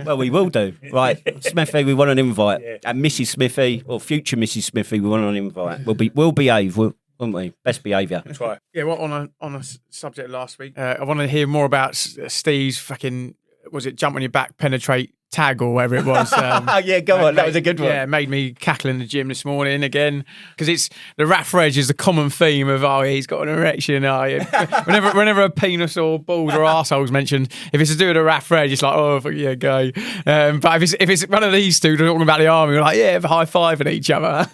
Well, we will do. Right, Smithy, we want an invite. Yeah. And Mrs. Smithy, or future Mrs. Smithy, we want an invite. We'll behave, won't we? Best behaviour. That's right. Yeah, well, on a subject last week, I want to hear more about Steve's fucking, was it jump on your back, penetrate tag or whatever it was. Yeah, go on. That was a good one. Yeah, it made me cackle in the gym this morning again, because it's the RAF Reg is the common theme of he's got an erection. Whenever a penis or balls or arsehole's mentioned, if it's to do with a RAF Reg, it's like, oh fuck yeah, go. But if it's one of these two talking about the army, we're like, yeah, high fiving each other.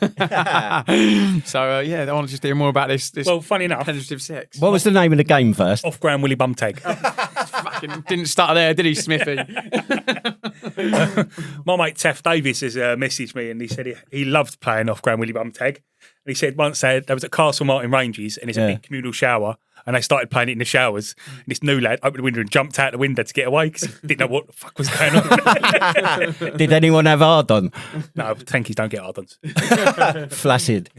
So I want to just hear more about this. Well, funny enough, penetrative sex. What was the name of the game first? Off ground Willy Bum Tag. Fucking didn't start there, did he, Smithy? My mate Taff Davis has messaged me, and he said he loved playing off ground Willy Bum Tag. And he said once they was at Castle Martin Ranges, and it's a big communal shower, and they started playing it in the showers. And this new lad opened the window and jumped out the window to get away because he didn't know what the fuck was going on. Did anyone have hard on? No, tankies don't get hard ons. Flaccid.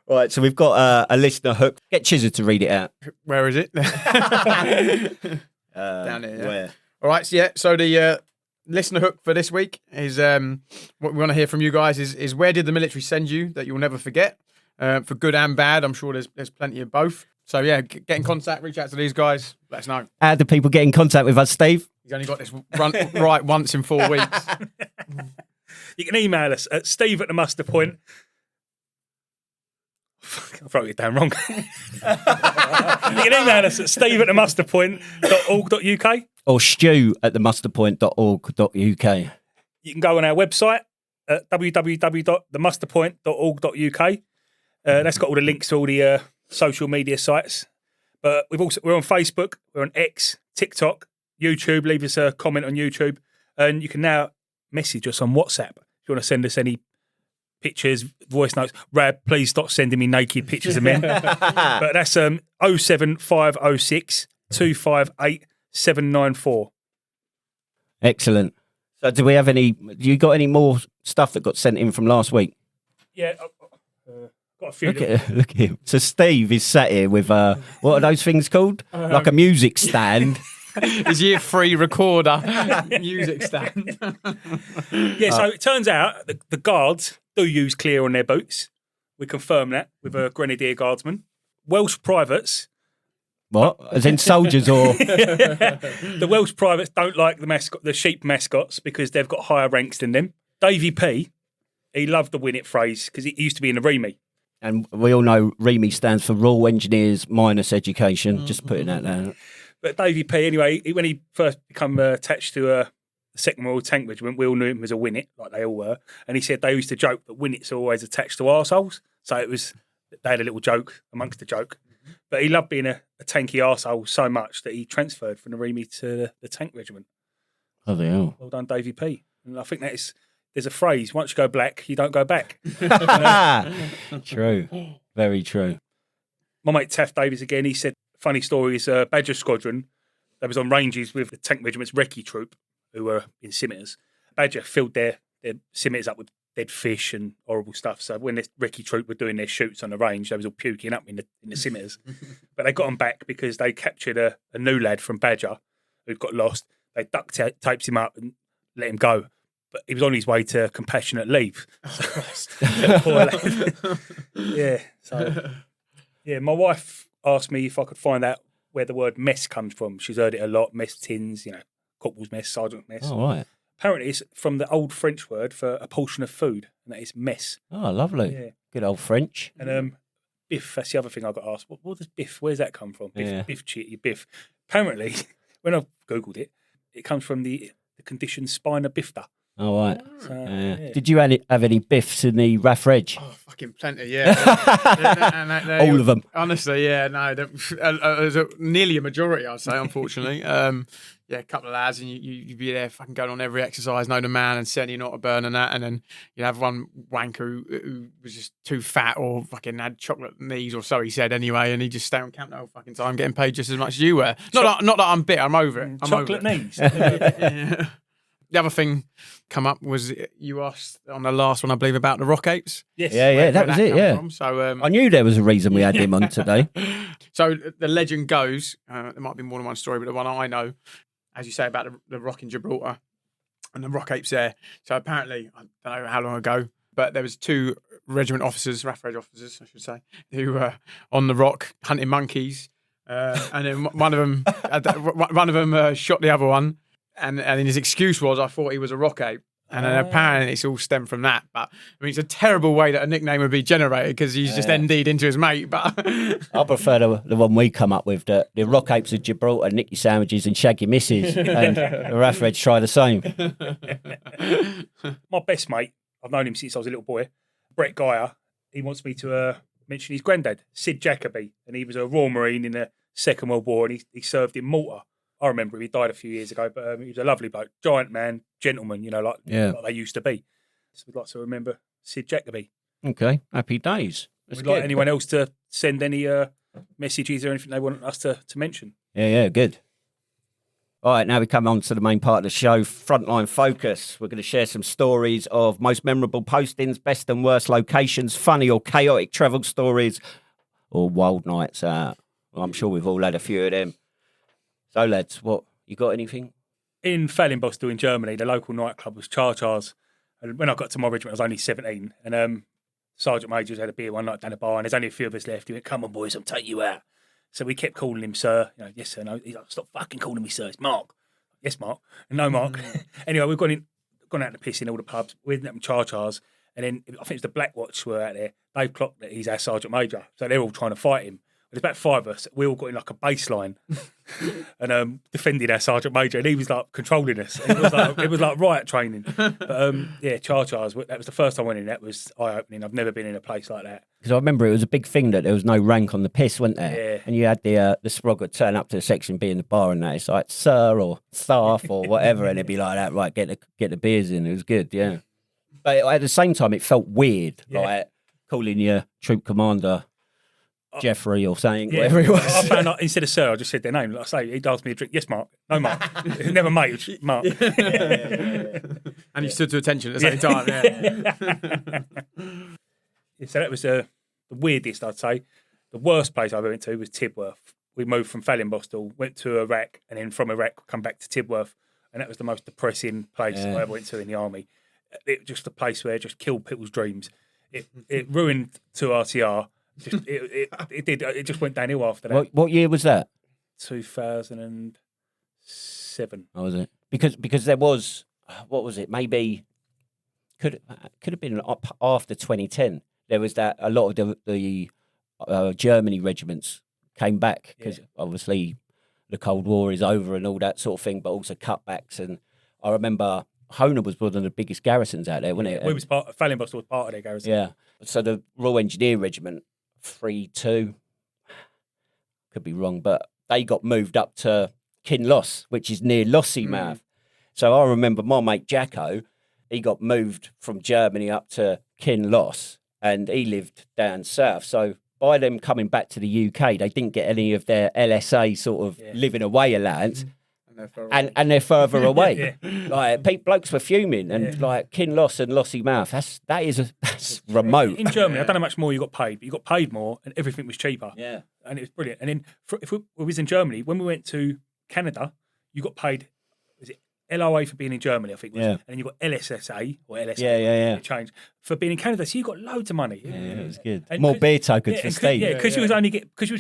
Right, so we've got a listener hook. Get Chizza to read it out. Where is it? Down here. Yeah. Where? All right. So the listener hook for this week is what we want to hear from you guys is where did the military send you that you'll never forget, for good and bad. I'm sure there's plenty of both. So yeah, get in contact, reach out to these guys, let us know. How do people get in contact with us, Steve? He's only got this right once in 4 weeks. You can email us at steve@themusterpoint. I wrote it down wrong. You can email us at steve@themusterpoint.org.uk Or stew@themusterpoint.org.uk. You can go on our website at www.themusterpoint.org.uk. That's got all the links to all the social media sites. But we're on Facebook, we're on X, TikTok, YouTube. Leave us a comment on YouTube. And you can now message us on WhatsApp. If you want to send us any pictures, voice notes, Rab, please stop sending me naked pictures of men. But that's 07506 258 794. Excellent. So do you got any more stuff that got sent in from last week? Yeah, got a few. Look at him. So Steve is sat here with, what are those things called? Like a music stand. His year 3 recorder music stand. Yeah, so it turns out the guards do use clear on their boots. We confirm that with a Grenadier Guardsman. Welsh privates. What? As in soldiers or? The Welsh privates don't like the sheep mascots because they've got higher ranks than them. Davy P, he loved the win it phrase because he used to be in the REME. And we all know REME stands for Royal Engineers Minus Education. Just putting that down. But Davy P, anyway, when he first became attached to the Second Royal Tank Regiment, we all knew him as a Winnet, like they all were. And he said they used to joke that Winnets are always attached to arseholes. So they had a little joke amongst the joke. But he loved being a tanky arsehole so much that he transferred from the REME to the Tank Regiment. Oh, they are. Well done, Davy P. And I think there's a phrase, once you go black, you don't go back. True. Very true. My mate Taff Davies again, he said, funny story is Badger Squadron, that was on ranges with the Tank Regiment's recce troop, who were in scimitars. Badger filled their scimitars up with dead fish and horrible stuff. So when the recce troop were doing their shoots on the range, they was all puking up in the scimitars. But they got them back because they captured a new lad from Badger who'd got lost. They duct taped him up and let him go. But he was on his way to compassionate leave. Poor lad. Yeah. So yeah, my wife asked me if I could find out where the word mess comes from. She's heard it a lot, mess tins, corporal's mess, sergeant's mess. Oh, right. Apparently it's from the old French word for a portion of food, and that is mess. Oh, lovely. Yeah. Good old French. And biff, that's the other thing I got asked. What does biff, where's that come from? Biff, Yeah. biff chitty, biff. Apparently, when I Googled it, it comes from the condition spina bifida. Oh, right. So, Yeah. Did you have any biffs in the RAF Reg? Oh, fucking plenty, yeah. All of them. Honestly, yeah, no. There's nearly a majority, I'd say, unfortunately. Yeah, a couple of lads, and you'd be there fucking going on every exercise, know the man, and saying you're not a burn and that. And then you'd have one wanker who was just too fat or fucking had chocolate knees, or so he said anyway, and he'd just stay on camp the whole fucking time, getting paid just as much as you were. Not that I'm bitter, I'm over it. I'm chocolate over it. knees. Yeah. The other thing come up was you asked on the last one, I believe, about the rock apes. Yes. Yeah, that was it, come yeah. from. So I knew there was a reason we had him on today. So the legend goes, there might be more than one story, but the one I know, as you say, about the rock in Gibraltar and the rock apes there. So apparently, I don't know how long ago, but there was 2 regiment officers, RAF Reg officers, I should say, who were on the rock hunting monkeys, and then one of them shot the other one. And his excuse was, I thought he was a rock ape. And then apparently it's all stemmed from that. But I mean, it's a terrible way that a nickname would be generated because he's just ND'd into his mate. But I prefer the one we come up with, the rock apes of Gibraltar, Nicky Sandwiches and Shaggy Misses. And the RAF Reg try the same. My best mate, I've known him since I was a little boy, Brett Geyer, he wants me to mention his granddad, Sid Jacoby. And he was a Royal Marine in the Second World War, and he served in Malta. I remember him, he died a few years ago, but he was a lovely bloke, giant man, gentleman, like they used to be. So we'd like to remember Sid Jacoby. Okay, happy days. Would like anyone else to send any messages or anything they want us to mention? Yeah, good. All right, now we come on to the main part of the show, Frontline Focus. We're going to share some stories of most memorable postings, best and worst locations, funny or chaotic travel stories, or wild nights out. Well, I'm sure we've all had a few of them. So, lads, what, you got anything? In Falklands in Germany, the local nightclub was Char-Chars. And when I got to my regiment, I was only 17. And Sergeant Major's had a beer one night down the bar, and there's only a few of us left. He went, "Come on, boys, I'll take you out." So we kept calling him sir. You know, yes, sir. No, he's like, "Stop fucking calling me sir. It's Mark." Yes, Mark. And no, Mark. Anyway, we've gone out to piss in all the pubs. We ended up in Char-Chars. And then I think it was the Black Watch were out there. They've clocked that he's our Sergeant Major. So they're all trying to fight him. There's about 5 of us. We all got in like a baseline and defended our Sergeant Major. And he was like controlling us. It was like riot training. But yeah, Char-Chars, that was the first time I went in. That was eye-opening. I've never been in a place like that. Because I remember it was a big thing that there was no rank on the piss, wasn't there? Yeah. And you had the sprog would turn up to the section, be in the bar, and that it's like sir or staff or whatever, and it'd be like that. Right, get the beers in. It was good, yeah. But at the same time, it felt weird, like calling your troop commander Jeffrey or saying whatever it was. I found out instead of sir, I just said their name. Like I say, he'd asked me a drink. Yes, Mark. No, Mark. Never mate. It was Mark. And you stood to attention at the same time. Yeah. So that was the weirdest, I'd say. The worst place I ever went to was Tidworth. We moved from Falklands, went to Iraq, and then from Iraq, come back to Tidworth. And that was the most depressing place I ever went to in the army. It was just a place where it just killed people's dreams. It ruined 2RTR. It just went downhill after that. What year was that? 2007. Oh, was it? Because there was, what was it? Maybe could have been up after 2010. There was that a lot of the Germany regiments came back because obviously the Cold War is over and all that sort of thing, but also cutbacks. And I remember Humour was one of the biggest garrisons out there, wasn't it? Falklands was part of their garrison. Yeah. So the Royal Engineer Regiment 3-2, could be wrong, but they got moved up to Kinloss, which is near Lossiemouth. So I remember my mate Jacko, he got moved from Germany up to Kinloss and he lived down south. So by them coming back to the UK, they didn't get any of their LSA sort of living away allowance. And they're further away. Like blokes were fuming, and like Kinloss and Lossiemouth, that's remote. In Germany, I don't know how much more you got paid, but you got paid more, and everything was cheaper. Yeah, and it was brilliant. And then if we was in Germany, when we went to Canada, you got paid. Was it LOA for being in Germany? I think. And then you got LSSA or LSA. Yeah. It changed for being in Canada, so you got loads of money. Yeah, it was good. And more beer tokens for Steve. Yeah, because you was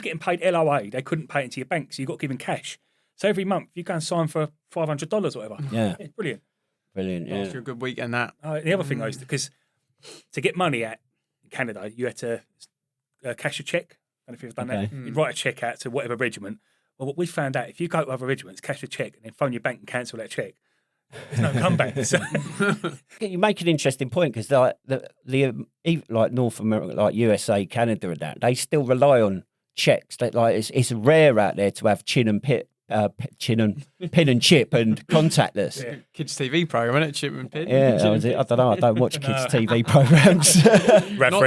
getting paid LOA, they couldn't pay it into your bank, so you got given cash. So every month you go and sign for $500 or whatever. Yeah. It's brilliant. Brilliant, yeah. After a good weekend, that. The other thing was, because to get money out in Canada, you had to cash a cheque. I don't know if you've done that. You'd write a cheque out to whatever regiment. Well, what we found out, if you go to other regiments, cash a cheque, and then phone your bank and cancel that cheque, there's no comeback. You make an interesting point, because like like North America, like USA, Canada, and that, they still rely on checks. That it's rare out there to have pin and chip and contactless. Yeah. Kids TV program, isn't it? Chip and pin. Yeah, that was it. I don't know. I don't watch kids TV programs.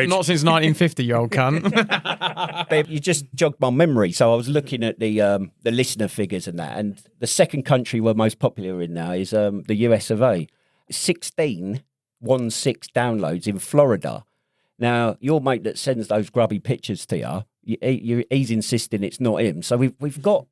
not since 1950, you old cunt. But you just jogged my memory. So I was looking at the listener figures and that, and the second country we're most popular in now is the US of A. 16 downloads in Florida. Now your mate that sends those grubby pictures to he's insisting it's not him. So we've got.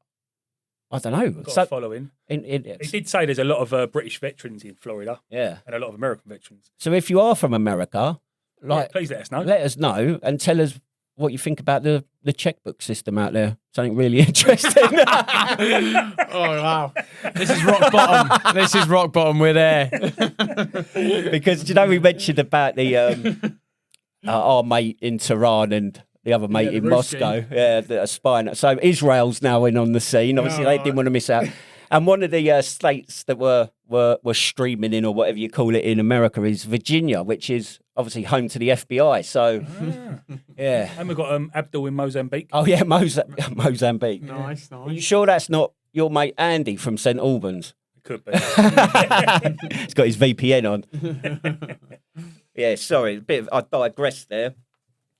I don't know. Got following. He did say there's a lot of British veterans in Florida. Yeah. And a lot of American veterans. So if you are from America, please let us know. Let us know and tell us what you think about the checkbook system out there. Something really interesting. Oh, wow. This is rock bottom. We're there. Because, we mentioned about the our mate in Tehran and the other mate in Moscow, the spine. So Israel's now in on the scene. Obviously, they didn't want to miss out. And one of the states that were streaming in, or whatever you call it, in America is Virginia, which is obviously home to the FBI. So, yeah. And we've got Abdul in Mozambique. Oh, yeah, Mozambique. Nice. Are you sure that's not your mate Andy from St Albans? It could be. He's got his VPN on. Yeah, sorry, I digressed there.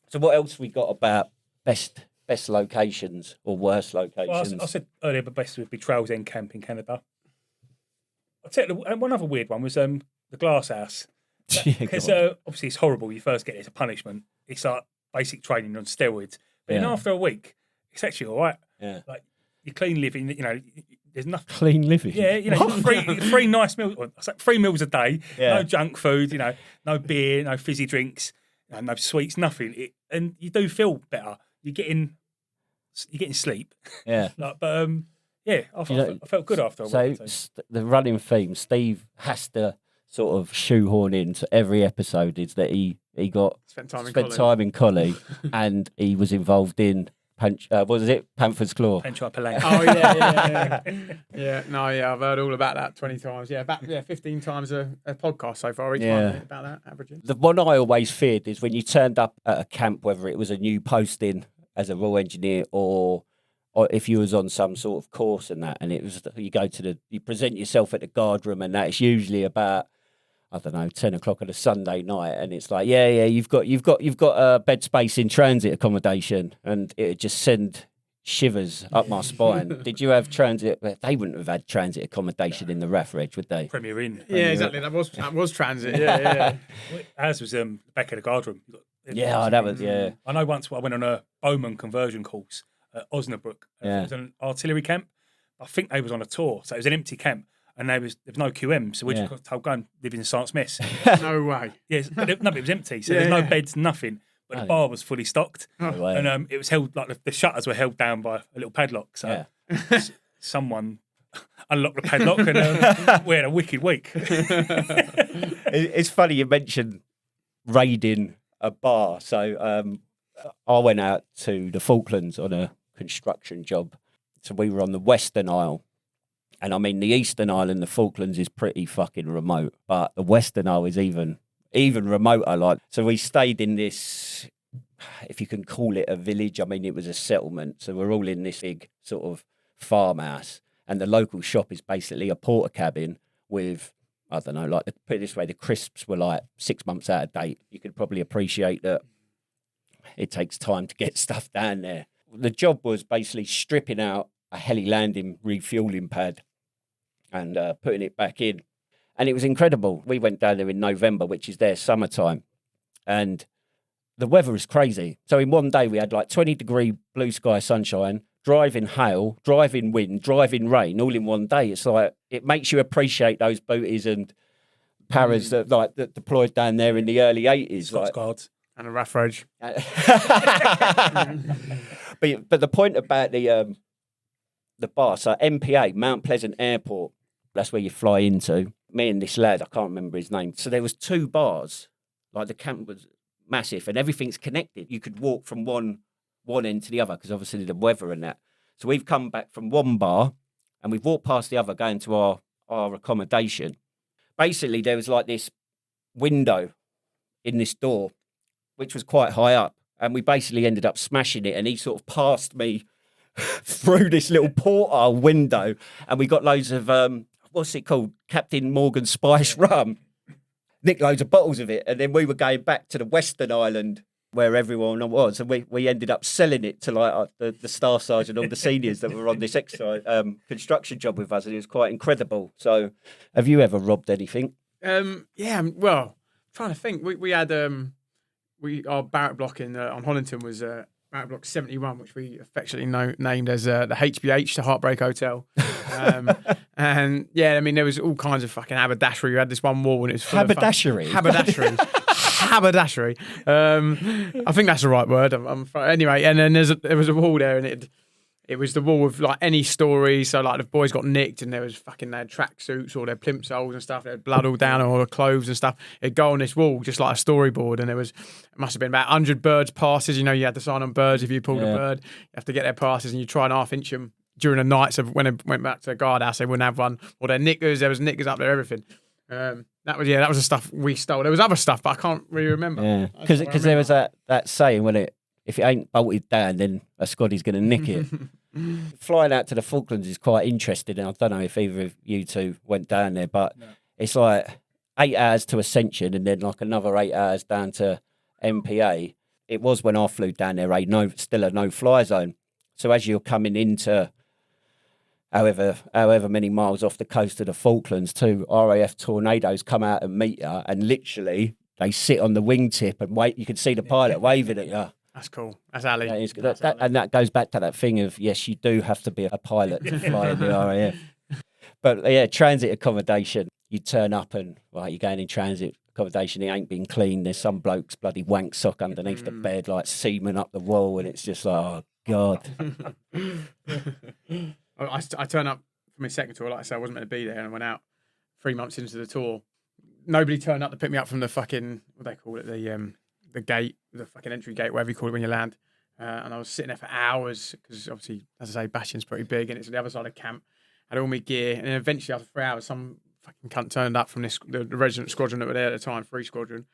So what else we got about best locations or worst locations? Well, I said earlier, but best would be Trails End Camp in Canada. I'll tell you, one other weird one was the glass house. Because obviously it's horrible. You first get it as a punishment. It's like basic training on steroids. But then after a week, it's actually all right. Yeah. Like you're clean living, there's nothing. Clean living? Yeah, three nice meals. It's like 3 meals a day. No junk food, no beer, no fizzy drinks, no sweets, nothing. And you do feel better. You're getting sleep. Yeah. I felt good after a week. So the running theme, Steve has to sort of shoehorn into every episode is that he got spent time in Collie and he was involved in what was it? Panther's Claw. Oh yeah. I've heard all about that 20 times. 15 times a podcast so far each month, about that averaging. The one I always feared is when you turned up at a camp, whether it was a new posting as a raw engineer or if you was on some sort of course and that, and it was you present yourself at the guard room and that, it's usually about 10 o'clock on a Sunday night, and it's like, you've got bed space in transit accommodation, and it would just send shivers up my spine. Did you have transit? They wouldn't have had transit accommodation in the RAF Reg, would they? Premier Inn. Yeah, exactly. That was transit. Yeah. Ours was back at the guard room. That was. I know once I went on a bowman conversion course at Osnabrück. It was an artillery camp. I think they was on a tour, so it was an empty camp. And there was no QM, so we just got told go and live in the Sergeant's Mess. No way. Yes, but it was empty, so there's no beds, nothing. But the bar was fully stocked, and it was held like the shutters were held down by a little padlock. So someone unlocked the padlock, and we had a wicked week. It's funny you mentioned raiding a bar. So I went out to the Falklands on a construction job. So we were on the Western Isle. And I mean, the Eastern Isle and the Falklands is pretty fucking remote, but the Western Isle is even remoter. Like, so we stayed in this, if you can call it a village. I mean, it was a settlement. So we're all in this big sort of farmhouse, and the local shop is basically a porter cabin with, I don't know, like, put it this way, the crisps were like 6 months out of date. You could probably appreciate that it takes time to get stuff down there. The job was basically stripping out a heli landing refueling pad and putting it back in. And it was incredible. We went down there in November, which is their summertime. And the weather is crazy. So in one day we had like 20-degree blue sky sunshine, driving hail, driving wind, driving rain, all in one day. It's like, it makes you appreciate those booties and paras that deployed down there in the early 80s. Scots Guards. And a RAF Reg. But the point about the bar, so MPA, Mount Pleasant Airport, that's where you fly into. Me and this lad, I can't remember his name. So there was 2 bars, like the camp was massive and everything's connected. You could walk from one end to the other because obviously the weather and that. So we've come back from one bar and we've walked past the other going to our accommodation. Basically, there was like this window in this door, which was quite high up. And we basically ended up smashing it, and he sort of passed me through this little porthole window, and we got loads of, what's it called? Captain Morgan Spice rum. Nicked loads of bottles of it, and then we were going back to the Western Island where everyone was, and we ended up selling it to like the Staff Sergeant, all the seniors that were on this exercise, construction job with us, and it was quite incredible. So have you ever robbed anything? Well, trying to think. We had... our barrack block on Hollington was barrack block 71, which we affectionately named as the HBH, the Heartbreak Hotel. And yeah, I mean, there was all kinds of fucking haberdashery. You had this one wall and it was full haberdashery. Haberdashery. I think that's the right word. Anyway, and then there was a wall there, and it was the wall with like any story. So like the boys got nicked, and they had tracksuits or their plimsolls and stuff. They had blood all down on all the clothes and stuff. It'd go on this wall just like a storyboard, and it must have been about 100 birds passes. You had to sign on birds if you pulled a bird. You have to get their passes, and you try and half-inch them during the night. So when they went back to the guardhouse, they wouldn't have one. Or their knickers, there was knickers up there, everything. That was the stuff we stole. There was other stuff, but I can't really remember. Yeah, because there was that saying when if it ain't bolted down, then a Scotty's going to nick it. Flying out to the Falklands is quite interesting, and I don't know if either of you two went down there, but it's like 8 hours to Ascension and then like another 8 hours down to MPA. It was when I flew down there, still a no-fly zone. So as you're coming into however many miles off the coast of the Falklands, 2 RAF tornadoes come out and meet you, and literally they sit on the wingtip and wait. You can see the pilot waving at you. That's cool. That's Ali. And that goes back to that thing of, yes, you do have to be a pilot to fly in the RAF. But yeah, transit accommodation. You turn up and, right, you're going in transit accommodation. It ain't been cleaned. There's some bloke's bloody wank sock underneath the bed, like semen up the wall. And it's just like, oh, God. I turned up for my second tour. Like I said, I wasn't meant to be there. And I went out 3 months into the tour. Nobody turned up to pick me up from the fucking, what they call it, the gate, the fucking entry gate, whatever you call it when you land. And I was sitting there for hours because obviously, as I say, Bastion's pretty big and it's on the other side of camp. I had all my gear. And then eventually, after 3 hours, some fucking cunt turned up from the regiment squadron that were there at the time, 3 Squadron,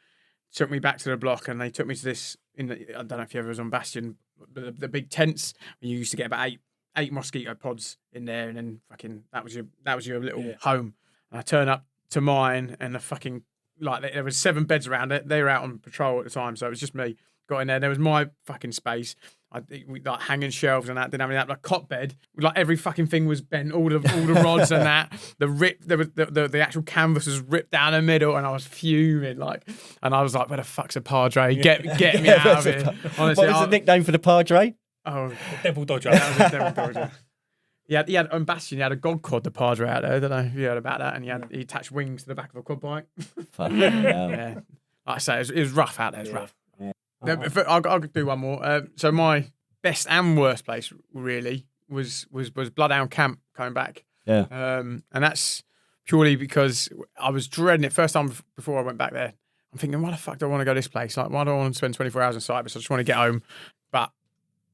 took me back to the block and they took me to this, I don't know if you ever was on Bastion, but the big tents where you used to get about eight mosquito pods in there, and then fucking that was your little home. And I turn up to mine, and the fucking there was 7 beds around it. They were out on patrol at the time, so it was just me. Got in there. There was my fucking space. We like hanging shelves and that. Didn't have any of that. Like cot bed. Like every fucking thing was bent. All the rods and that. The actual canvas was ripped down the middle, and I was fuming. And I was like, "Where the fuck's a Padre? Get me out of here!" Honestly, what was the nickname for the Padre? Oh, Devil Dodger. That was a Devil Dodger. He had on Bastion. He had a god quad, the Padre out there. I don't know if you heard about that. And he attached wings to the back of a quad bike. Fucking hell. Yeah, like I say, it was rough out there. It was rough. Yeah. I'll do one more. So my best and worst place really was Bloodhound Camp coming back. Yeah. And that's purely because I was dreading it. First time before I went back there, I'm thinking, why the fuck do I want to go this place? Like, why do I want to spend 24 hours in Cyprus? I just want to get home. But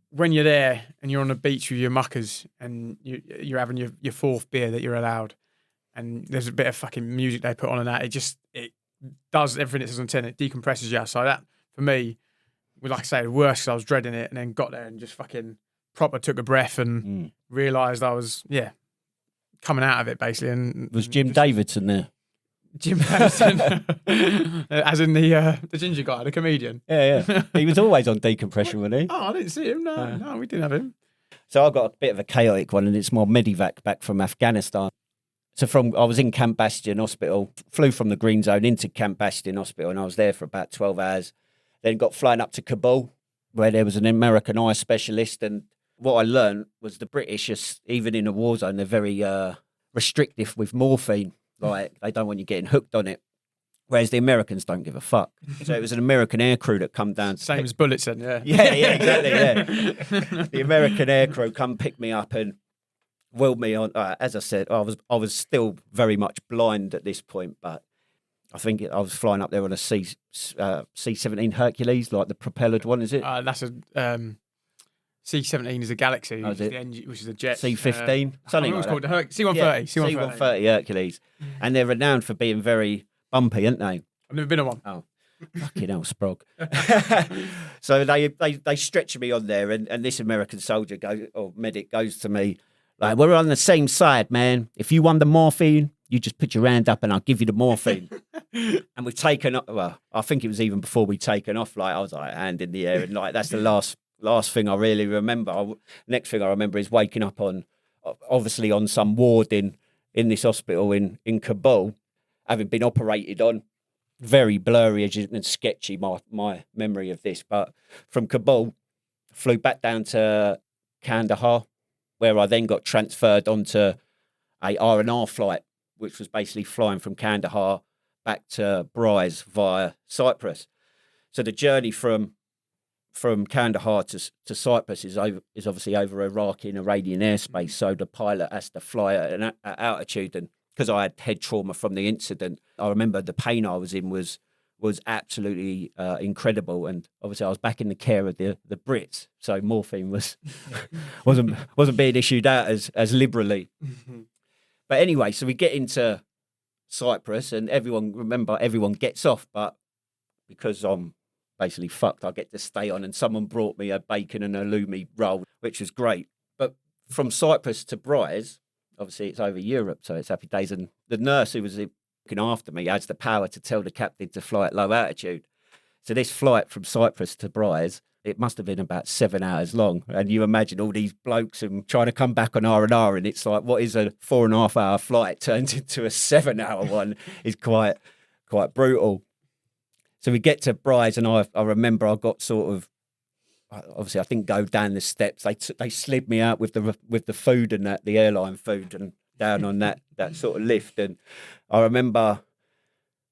when you're there and you're on the beach with your muckers and you're having your 4th beer that you're allowed, and there's a bit of fucking music they put on and that, it does everything it says on 10. It decompresses you. So that, for me, was, like I say, the worst because I was dreading it, and then got there and just fucking proper took a breath and realised I was, coming out of it, basically. And was Jim Davidson there? Jim Davidson, as in the ginger guy, the comedian. Yeah. He was always on decompression, wasn't he? Oh, I didn't see him. No, we didn't have him. So I got a bit of a chaotic one, and it's more medevac back from Afghanistan. So I was in Camp Bastion Hospital, flew from the Green Zone into Camp Bastion Hospital, and I was there for about 12 hours. Then got flown up to Kabul, where there was an American eye specialist. And what I learned was the British, even in a war zone, they're very restrictive with morphine. Like, they don't want you getting hooked on it. Whereas the Americans don't give a fuck. So it was an American aircrew that come down. Same as bullets then, yeah. Yeah, exactly, yeah. The American aircrew come pick me up and wheeled me on. As I said, I was still very much blind at this point, but I think I was flying up there on a C-17 Hercules, like the propellered one, is it? That's a C-17 is a Galaxy, Oh, is it? which is a jet. C-15, something like called that. C-130. Yeah, C-130. C-130 Hercules. And they're renowned for being very bumpy, aren't they? I've never been on one. Oh, fucking hell, Sprog. So they stretch me on there, and this American soldier medic goes to me, like, we're on the same side, man. If you want the morphine, you just put your hand up and I'll give you the morphine. And we've taken off, well, I think it was even before we'd taken off, like, I was like, hand in the air, and like, that's the last thing I really remember. Next thing I remember is waking up obviously on some ward in this hospital in Kabul, having been operated on. Very blurry and sketchy, my memory of this. But from Kabul, flew back down to Kandahar, where I then got transferred onto a R&R flight, which was basically flying from Kandahar back to Bryce via Cyprus. So the journey from Kandahar to Cyprus is obviously over Iraqi and Iranian airspace. So the pilot has to fly at altitude, and because I had head trauma from the incident, I remember the pain I was in was absolutely incredible. And obviously I was back in the care of the Brits, so morphine wasn't being issued out as liberally. Mm-hmm. But anyway, so we get into Cyprus, and everyone gets off, but because I'm basically fucked, I get to stay on, and someone brought me a bacon and a halloumi roll, which was great. But from Cyprus to Bryce, obviously it's over Europe, so it's happy days. And the nurse who was looking after me has the power to tell the captain to fly at low altitude. So this flight from Cyprus to Bryce, it must have been about 7 hours long. And you imagine all these blokes and trying to come back on R&R, and it's like, what is a 4.5 hour flight turns into a 7 hour one is quite brutal. So we get to Brides, and I remember I got sort of, obviously I didn't go down the steps. They slid me out with the food and that, the airline food, and down on that sort of lift. And I remember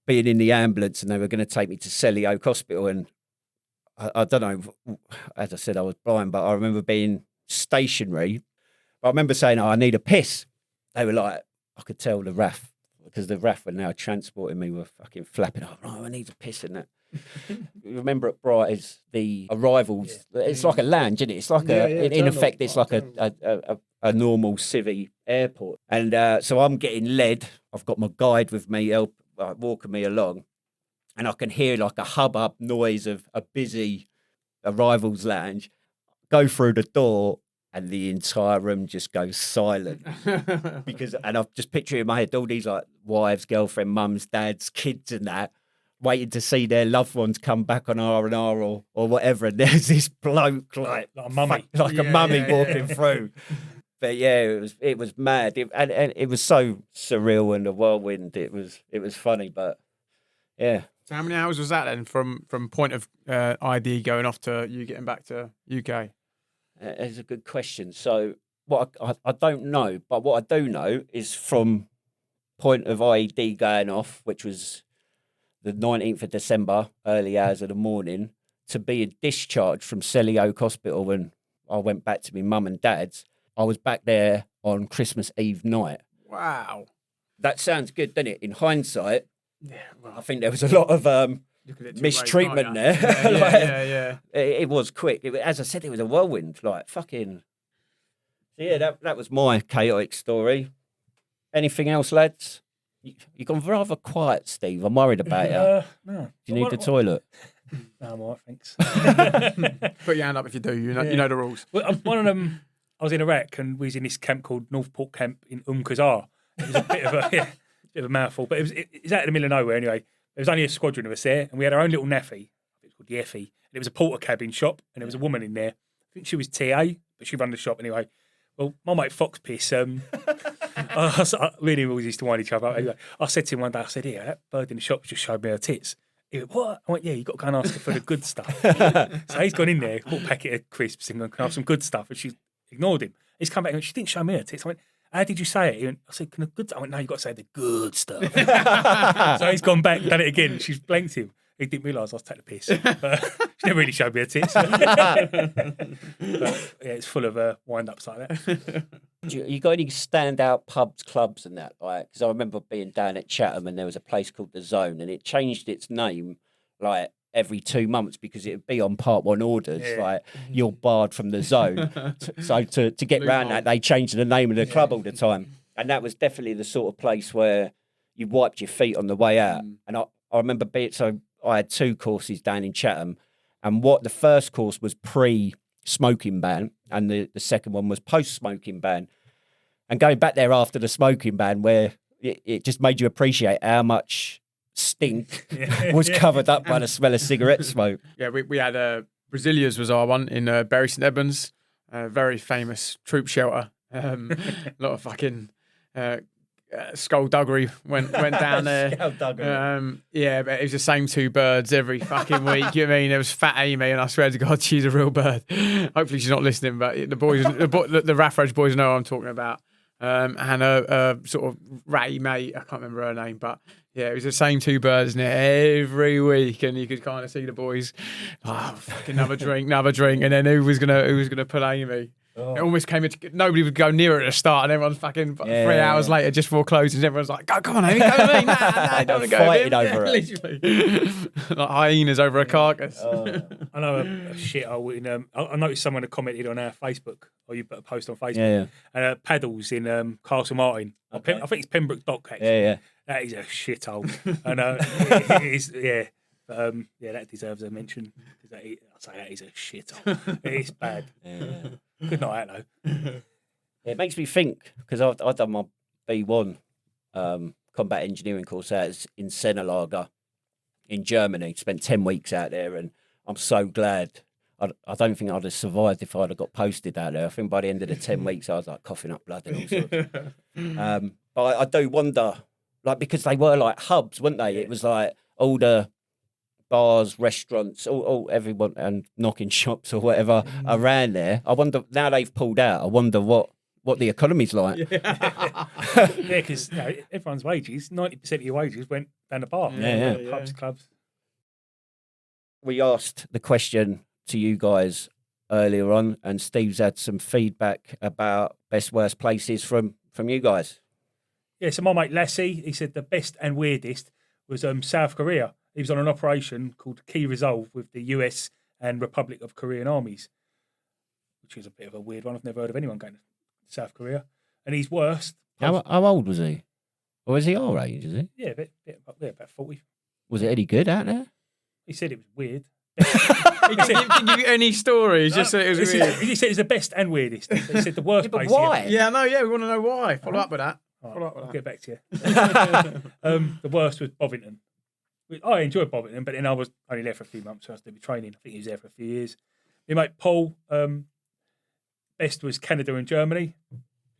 being in the ambulance, and they were going to take me to Selly Oak Hospital. And I don't know, as I said, I was blind, but I remember being stationary. I remember saying, I need a piss. They were like, I could tell the RAF, because the RAF were now transporting me, were fucking flapping up. Oh, I need a piss in that. You remember at Brighton's, the arrivals, it's like a lounge, isn't it? It's like in effect, it's like a normal civvy airport. And so I'm getting led. I've got my guide with me, walking me along. And I can hear like a hubbub noise of a busy arrivals lounge. Go through the door, and the entire room just goes silent. And I'm just picturing in my head all these like wives, girlfriend, mums, dads, kids and that, waiting to see their loved ones come back on R&R or whatever. And there's this bloke like a mummy, a mummy walking through. But yeah, it was mad. And it was so surreal and a whirlwind. It was funny, but yeah. So how many hours was that then from point of ID going off to you getting back to UK? It's a good question. So what I don't know, but what I do know is from point of ID going off, which was the 19th of December, early hours of the morning, to being discharged from Selly Oak Hospital when I went back to my mum and dad's. I was back there on Christmas Eve night. Wow. That sounds good, doesn't it? In hindsight, yeah, well, I think there was a lot of mistreatment there. Yeah. It was quick. As I said, it was a whirlwind. Like fucking. So yeah, that was my chaotic story. Anything else, lads? You've gone rather quiet, Steve. I'm worried about you. No. Do you need the toilet? No, I'm all right, thanks. Put your hand up if you do. You know the rules. Well, one of them, I was in Iraq, and we was in this camp called Northport Camp in Qasar. It was a bit of a mouthful, but it was out in the middle of nowhere anyway. There was only a squadron of us there, and we had our own little naffy. It was called the Effie, and it was a porter cabin shop, and there was a woman in there. I think she was TA, but she ran the shop anyway. Well, my mate Fox Piss, really always used to wind each other up. Anyway, I said to him one day, I said, "Yeah, that bird in the shop just showed me her tits." He went, "What?" I went, "Yeah, you got to go and ask her for the good stuff." So he's gone in there, bought a packet of crisps, and gone, "Can I have some good stuff?" And she ignored him. He's come back and went, "She didn't show me her tits." I went, "How did you say it?" He went, I said, "Can I good?" I went, "No, you got to say the good stuff." So he's gone back, done it again. She's blanked him. He didn't realise I was taking the piss. She never really showed me her tits. But, yeah, it's full of wind-ups like that. You got any standout pubs, clubs and that? Like, because I remember being down at Chatham and there was a place called The Zone, and it changed its name like every 2 months because it would be on Part 1 orders, like you're barred from The Zone. So to get round that, they changed the name of the club all the time. And that was definitely the sort of place where you wiped your feet on the way out. And I remember I had 2 courses down in Chatham, and the first course was pre-smoking ban, and the second one was post-smoking ban. And going back there after the smoking ban, where it just made you appreciate how much stink was covered up by the smell of cigarette smoke. Yeah, we had Brazilia's was our one in Bury St Edmunds, a very famous troop shelter. A lot of fucking skullduggery went down there. Yeah, but it was the same 2 birds every fucking week. You know what I mean? There was Fat Amy, and I swear to God, she's a real bird. Hopefully, she's not listening. But the boys, the Raffridge boys know what I'm talking about. And a sort of ratty mate, I can't remember her name, but yeah, it was the same 2 birds in it every week, and you could kind of see the boys, fucking another drink, and then who was gonna pull Amy. It almost came into nobody would go near it at the start, and everyone's fucking 3 hours later, just before closing, everyone's like, "Go on, Amy, go with me!" Nah, I don't want to go with him. Over it. Literally, like hyenas over a carcass. I know a shithole. I noticed someone had commented on our Facebook, or you put a post on Facebook. And paddles in Castle Martin. Okay. I think it's Pembroke Dock. Actually. Yeah. That is a shithole. And it is, that deserves a mention. I say that is a shithole. It is bad. Yeah. Good night, though. It makes me think, because I've done my B1 combat engineering course out in Sennelager in Germany. Spent 10 weeks out there, and I'm so glad I don't think I'd have survived if I'd have got posted out there. I think by the end of the 10 weeks, I was like coughing up blood and all sorts. But I do wonder, like, because they were like hubs, weren't they? It was like all the bars, restaurants, all everyone, and knocking shops or whatever around there. I wonder, now they've pulled out, I wonder what the economy's like. Yeah, because everyone's wages, 90% of your wages went down the bar. Pubs, clubs. We asked the question to you guys earlier on, and Steve's had some feedback about best, worst places from you guys. Yeah, so my mate Lassie, he said the best and weirdest was South Korea. He was on an operation called Key Resolve with the US and Republic of Korean armies, which is a bit of a weird one. I've never heard of anyone going to South Korea. And his worst... How old was he? Or was he our age, is he? Yeah, about 40. Was it any good out there? He said it was weird. Can you give any stories? Just say it was weird. He said it was the best and weirdest. He said the worst place. Why? Yeah, no, we want to know why. Follow up with that. I'll get back to you. The worst was Bovington. I enjoyed Bovington, but then I was only there for a few months, so I was doing training. I think he was there for a few years. My mate Paul, best was Canada and Germany,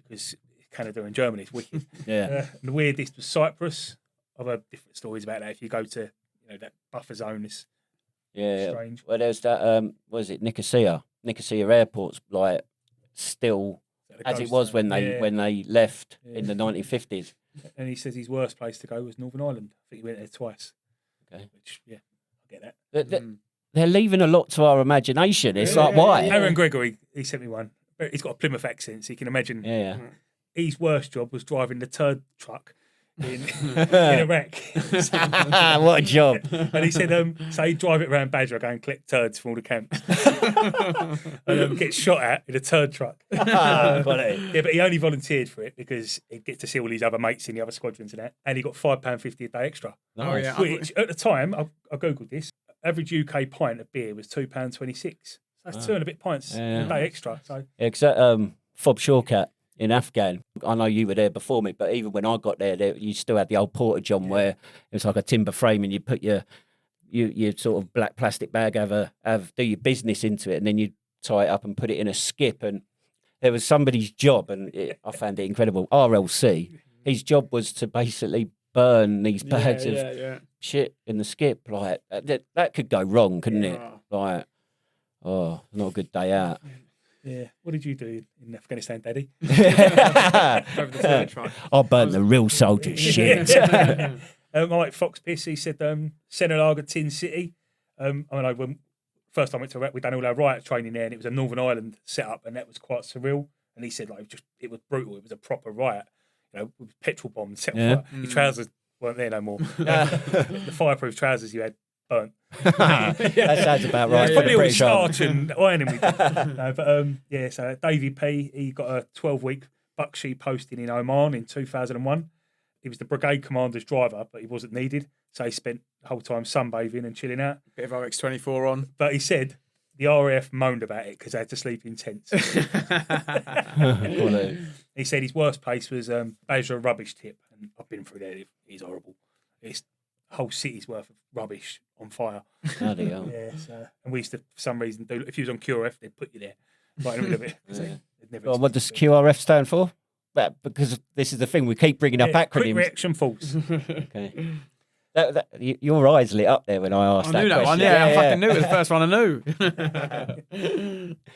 because Canada and Germany is wicked. Yeah. And the weirdest was Cyprus. I've heard different stories about that. If you go to that buffer zone, it's strange. Well, there's that, what is it, Nicosia Airport's like still as it was when they left in the 1950s. And he says his worst place to go was Northern Ireland. I think he went there twice. Okay. Which, I get that. They're leaving a lot to our imagination. It's like, why? Aaron Gregory, he sent me one. He's got a Plymouth accent, so you can imagine. Yeah. His worst job was driving the turd truck in Iraq. What a job. And he said, so he'd drive it around Badger, go and collect turds from all the camps. And get shot at in a turd truck. But he only volunteered for it because he'd get to see all his other mates in the other squadrons and that. And he got £5.50 a day extra. Nice. Oh, yeah. Which, at the time, I Googled this, average UK pint of beer was £2.26. So that's 2 and a bit pints a day extra. So. Yeah, because Fob Shawcat in Afghan, I know you were there before me, but even when I got there, you still had the old porta john where it was like a timber frame, and you put your sort of black plastic bag, do your business into it, and then you tie it up and put it in a skip. And there was somebody's job, and I found it incredible. RLC, his job was to basically burn these bags of shit in the skip. Like that could go wrong, couldn't it? Like, not a good day out. Yeah. What did you do in Afghanistan, Daddy? I burnt the real soldier shit. Like Fox Piss, he said Senalaga Tin City. When first time I went to Iraq, we done all our riot training there, and it was a Northern Ireland setup, and that was quite surreal. And he said it was brutal. It was a proper riot. With petrol bombs set on fire. Your trousers weren't there no more. The fireproof trousers you had burnt. That sounds about right. It's probably all starch and ironing we did. So Davey P, he got a 12-week Bakshi posting in Oman in 2001. He was the brigade commander's driver, but he wasn't needed. So he spent the whole time sunbathing and chilling out. Bit of OX24 on. But he said the RAF moaned about it because they had to sleep in tents. He said his worst place was Basra rubbish tip. And I've been through there. It's horrible. It's a whole city's worth of rubbish on fire. Bloody hell. And we used to, for some reason, if you was on QRF, they'd put you there right in the middle of it. What does QRF stand for? Well, because this is the thing, we keep bringing up acronyms. Quick reaction force. Okay. Your eyes lit up there when I asked that question. I fucking knew it was the first one I knew.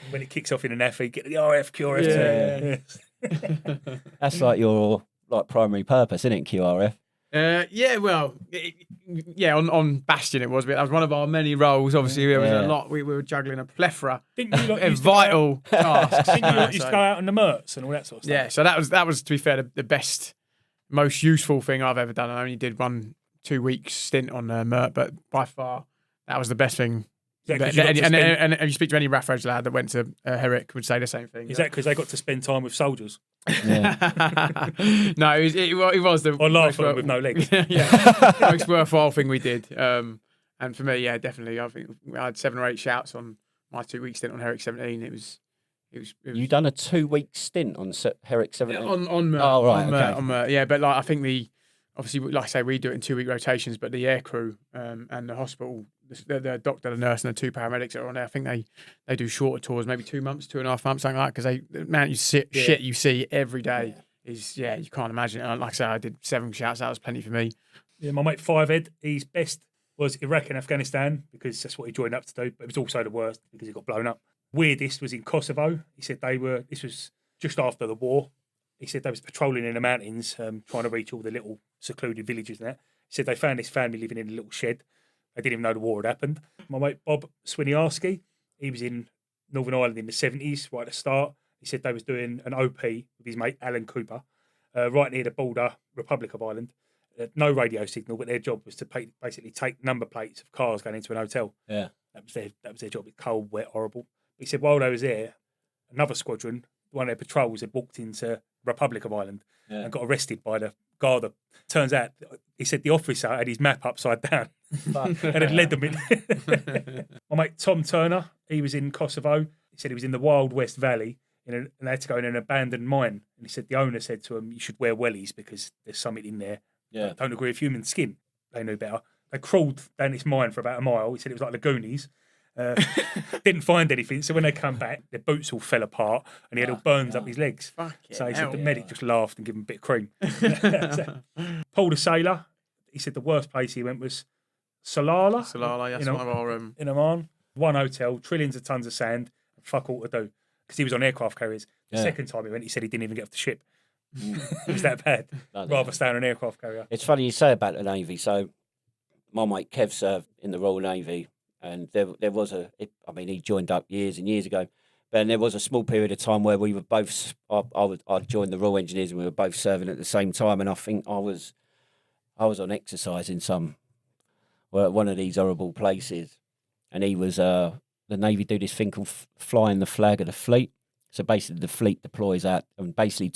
When it kicks off in an FE, get the RF, QRF. That's like your primary purpose, isn't it, QRF? On Bastion it was, but that was one of our many roles. Obviously, there was a lot. We were juggling a plethora of vital tasks. Didn't you used to go out on the Merts and all that sort of stuff? Yeah, so that was to be fair the best, most useful thing I've ever done. I only did 1-2 weeks stint on Mert, but by far that was the best thing. And if you speak to any RAF Reg lad that went to Herrick, would say the same thing. Is that because they got to spend time with soldiers? Yeah. No, it was the or laugh at them with no legs. Most worthwhile thing we did. And for me, definitely. I think I had 7 or 8 shouts on my 2-week stint on Herrick 17. It was. You done a 2-week stint on Herrick 17 on Mert. Oh right, on Mert, but I think obviously, like I say, we do it in 2-week rotations, but the air crew and the hospital, the doctor, the nurse, and the 2 paramedics that are on there, I think they do shorter tours, maybe 2 months, 2.5 months, something like that, because the amount shit you see every day is, you can't imagine it. And like I say, I did 7 shouts, that was plenty for me. Yeah, my mate Five Ed, his best was Iraq and Afghanistan because that's what he joined up to do, but it was also the worst because he got blown up. Weirdest was in Kosovo. He said this was just after the war. He said they was patrolling in the mountains, trying to reach all the little secluded villages and that. He said they found this family living in a little shed. They didn't even know the war had happened. My mate Bob Swiniarski, he was in Northern Ireland in the 70s, right at the start. He said they was doing an OP with his mate Alan Cooper, right near the border, Republic of Ireland. No radio signal, but their job was to basically take number plates of cars going into an hotel. Yeah. That was their job. It's cold, wet, horrible. He said while they was there, another squadron, one of their patrols, had walked into Republic of Ireland and got arrested by the Garda. Turns out, he said the officer had his map upside down and had led them in. My mate Tom Turner, he was in Kosovo. He said he was in the Wild West Valley and they had to go in an abandoned mine. And he said the owner said to him, you should wear wellies because there's something in there. Yeah. Don't agree with human skin. They knew better. They crawled down this mine for about a mile. He said it was like the Goonies. Didn't find anything. So when they come back, their boots all fell apart and he had all burns up his legs. So he said the medic just laughed and gave him a bit of cream. Paul the sailor, he said the worst place he went was Salalah. Salalah, that's one of our... In Oman. One hotel, trillions of tons of sand, and fuck all to do. Because he was on aircraft carriers. The second time he went, he said he didn't even get off the ship. It was that bad. Rather stay on an aircraft carrier. It's funny you say about the Navy. So my mate Kev served in the Royal Navy, and there was he joined up years and years ago, but there was a small period of time where we were both. I joined the Royal Engineers, and we were both serving at the same time. And I think I was on exercise in one of these horrible places, and he was the Navy do this thing called flying the flag of the fleet. So basically, the fleet deploys out and basically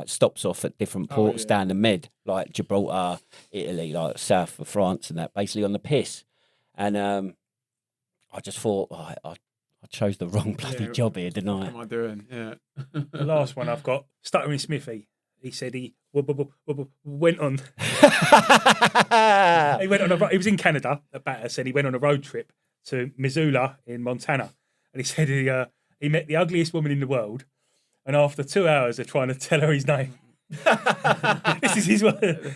stops off at different ports down the Med, like Gibraltar, Italy, like south of France, and that basically on the piss. And I just thought, I chose the wrong bloody job here, didn't I? What am I doing? Yeah. The last one I've got, Stuttering Smithy. He said he went on. He was in Canada at Banter. Said he went on a road trip to Missoula in Montana, and he said he met the ugliest woman in the world, and after 2 hours of trying to tell her his name, this is his word.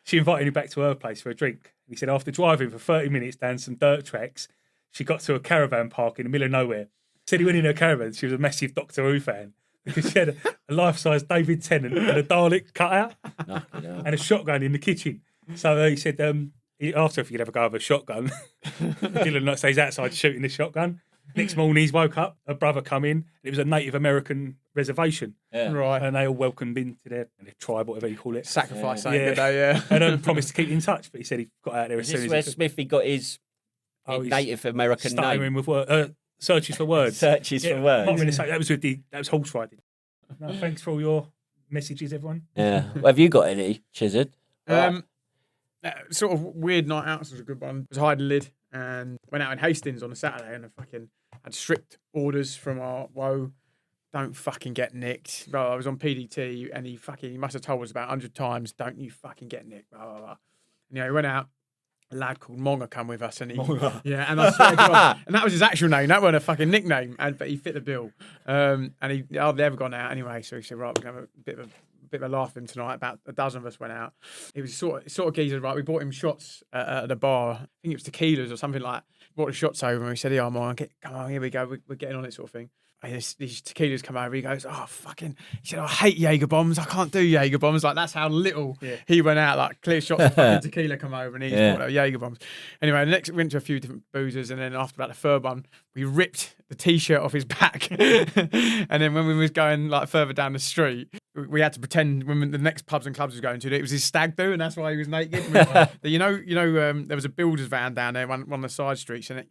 She invited him back to her place for a drink. He said after driving for 30 minutes down some dirt tracks, she got to a caravan park in the middle of nowhere. Said he went in her caravan. She was a massive Doctor Who fan because she had a life-size David Tennant and a Dalek cutout and a shotgun in the kitchen. So he said he asked her if he could have a go with a shotgun. Dylan stays outside shooting the shotgun. Next morning, he's woke up. Her brother come in. And it was a Native American reservation, right? And they all welcomed him to their tribe, whatever you call it. Sacrifice, yeah. And promised to keep in touch. But he said he got out there as soon as he could. This is where Smithy got his Native American name. Him with searches for words. Searches for words. Not really say, that was horse riding. No, thanks for all your messages, everyone. Yeah. Well, have you got any, Chizard? Sort of weird night out was a good one. Was hide and lid and went out in Hastings on a Saturday and I fucking had strict orders from our woe. Don't fucking get nicked. Bro, I was on PDT and he must have told us about 100 times, don't you fucking get nicked. Blah, blah, blah. And, he went out. A lad called Monga come with us, and and I swear to God, and that was his actual name. That wasn't a fucking nickname, but he fit the bill. And he hardly ever gone out anyway. So he said, right, we're gonna have a bit of a laugh with him tonight. About a dozen of us went out. He was sort of geezer, right? We bought him shots at the bar. I think it was tequilas or something like that. Brought the shots over, and we said, "Yeah, Monga, come on, here we go. We're getting on it," sort of thing. These tequilas come over. He goes, "Oh fucking!" He said, "I hate Jaeger bombs. I can't do Jaeger bombs." Like that's how little he went out. Like clear shots of fucking tequila come over, and he's brought Jaeger bombs. Anyway, the next we went to a few different boozers, and then after about the third one, we ripped the t-shirt off his back. And then when we was going like further down the street, we had to pretend when the next pubs and clubs we was going to, it was his stag do, and that's why he was naked. There was a builder's van down there, one of the side streets, and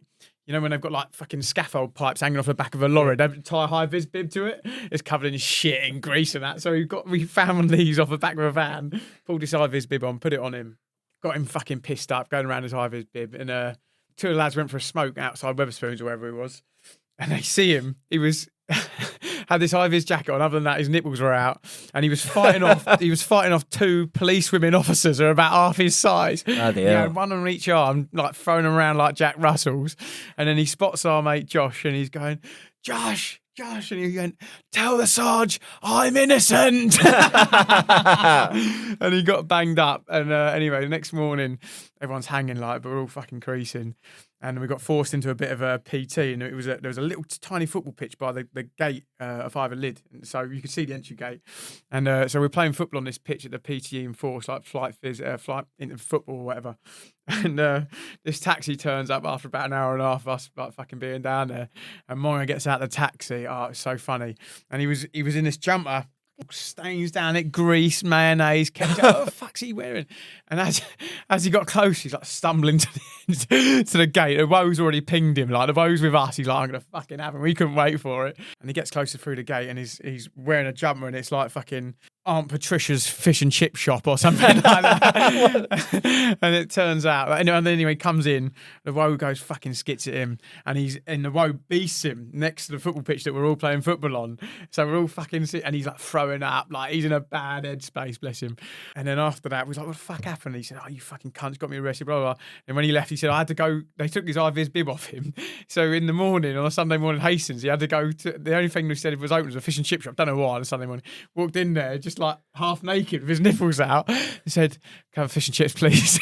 when they've got like fucking scaffold pipes hanging off the back of a lorry, they tie a high vis bib to it. It's covered in shit and grease and that. So we found these off the back of a van, pulled his high vis bib on, put it on him, got him fucking pissed up, going around his high vis bib, and two of the lads went for a smoke outside Weatherspoons or wherever he was, and they see him. He was had this high-vis jacket on. Other than that, his nipples were out, and he was fighting off two police women officers who are about half his size. Bloody He hell. had one on each arm, like throwing them around like Jack Russells. And then he spots our mate Josh, and he's going, Josh, and he went, tell the Sarge I'm innocent. And he got banged up. And anyway, the next morning, everyone's hanging like, but we're all fucking creasing. And we got forced into a bit of a PT, and there was a little tiny football pitch by the gate of Ivor Lid, so you could see the entry gate. And so we're playing football on this pitch at the PTE enforced, like flight into football or whatever. And this taxi turns up after about an hour and a half of us like fucking being down there, and Moira gets out the taxi. Oh, it's so funny. And he was in this jumper. Stains down it, grease, mayonnaise, ketchup. What the fuck's he wearing? And as he got close, he's like stumbling to the gate. The woes already pinged him. Like the woes with us, he's like, I'm gonna fucking have him. We couldn't wait for it. And he gets closer through the gate, and he's wearing a jumper, and it's like fucking Aunt Patricia's fish and chip shop or something like that. And it turns out, and then anyway, he comes in, the woe goes fucking skits at him, and the woe beasts him next to the football pitch that we're all playing football on. So we're all fucking and he's like throwing up, like he's in a bad headspace, bless him. And then after that, we was like, what the fuck happened? And he said, oh, you fucking cunt's got me arrested, blah, blah, blah. And when he left, he said, I had to go, they took his high-vis bib off him. So in the morning, on a Sunday morning, Hastings, he had to go to, the only thing they said it was open was a fish and chip shop. Don't know why on a Sunday morning. Walked in there, just like half naked with his nipples out. He said, can I have fish and chips, please?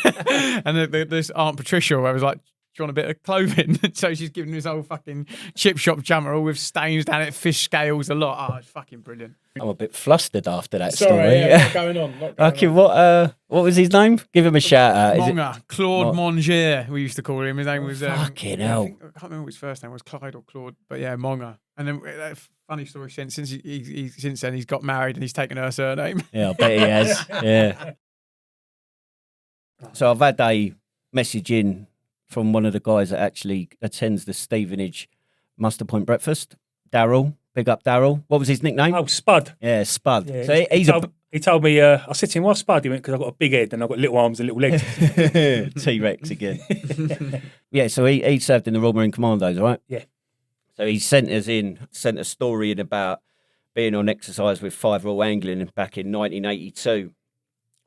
And this Aunt Patricia was like, do you want a bit of clothing? So she's giving him his whole fucking chip shop jumper all with stains down it, fish scales, a lot. Oh, it's fucking brilliant. I'm a bit flustered after that story. Yeah, what's going on? Okay, what was his name? Give him a shout out. Monger, Claude Monger, we used to call him. His name was fucking hell. I can't remember what his first name was, Clyde or Claude, but yeah, Monger. And then funny story since then he's got married and he's taken her surname. Yeah, I bet he has. Yeah. So I've had a message in from one of the guys that actually attends the Stevenage Muster Point breakfast, Daryl. Big up Daryl. What was his nickname? Oh, Spud. Yeah, Spud. Yeah, so he told me, I said to him, what's Spud? He went, because I've got a big head and I've got little arms and little legs. T-Rex again. Yeah, so he served in the Royal Marine Commandos, right? Yeah. So he sent a story in about being on exercise with 5 Royal Anglian back in 1982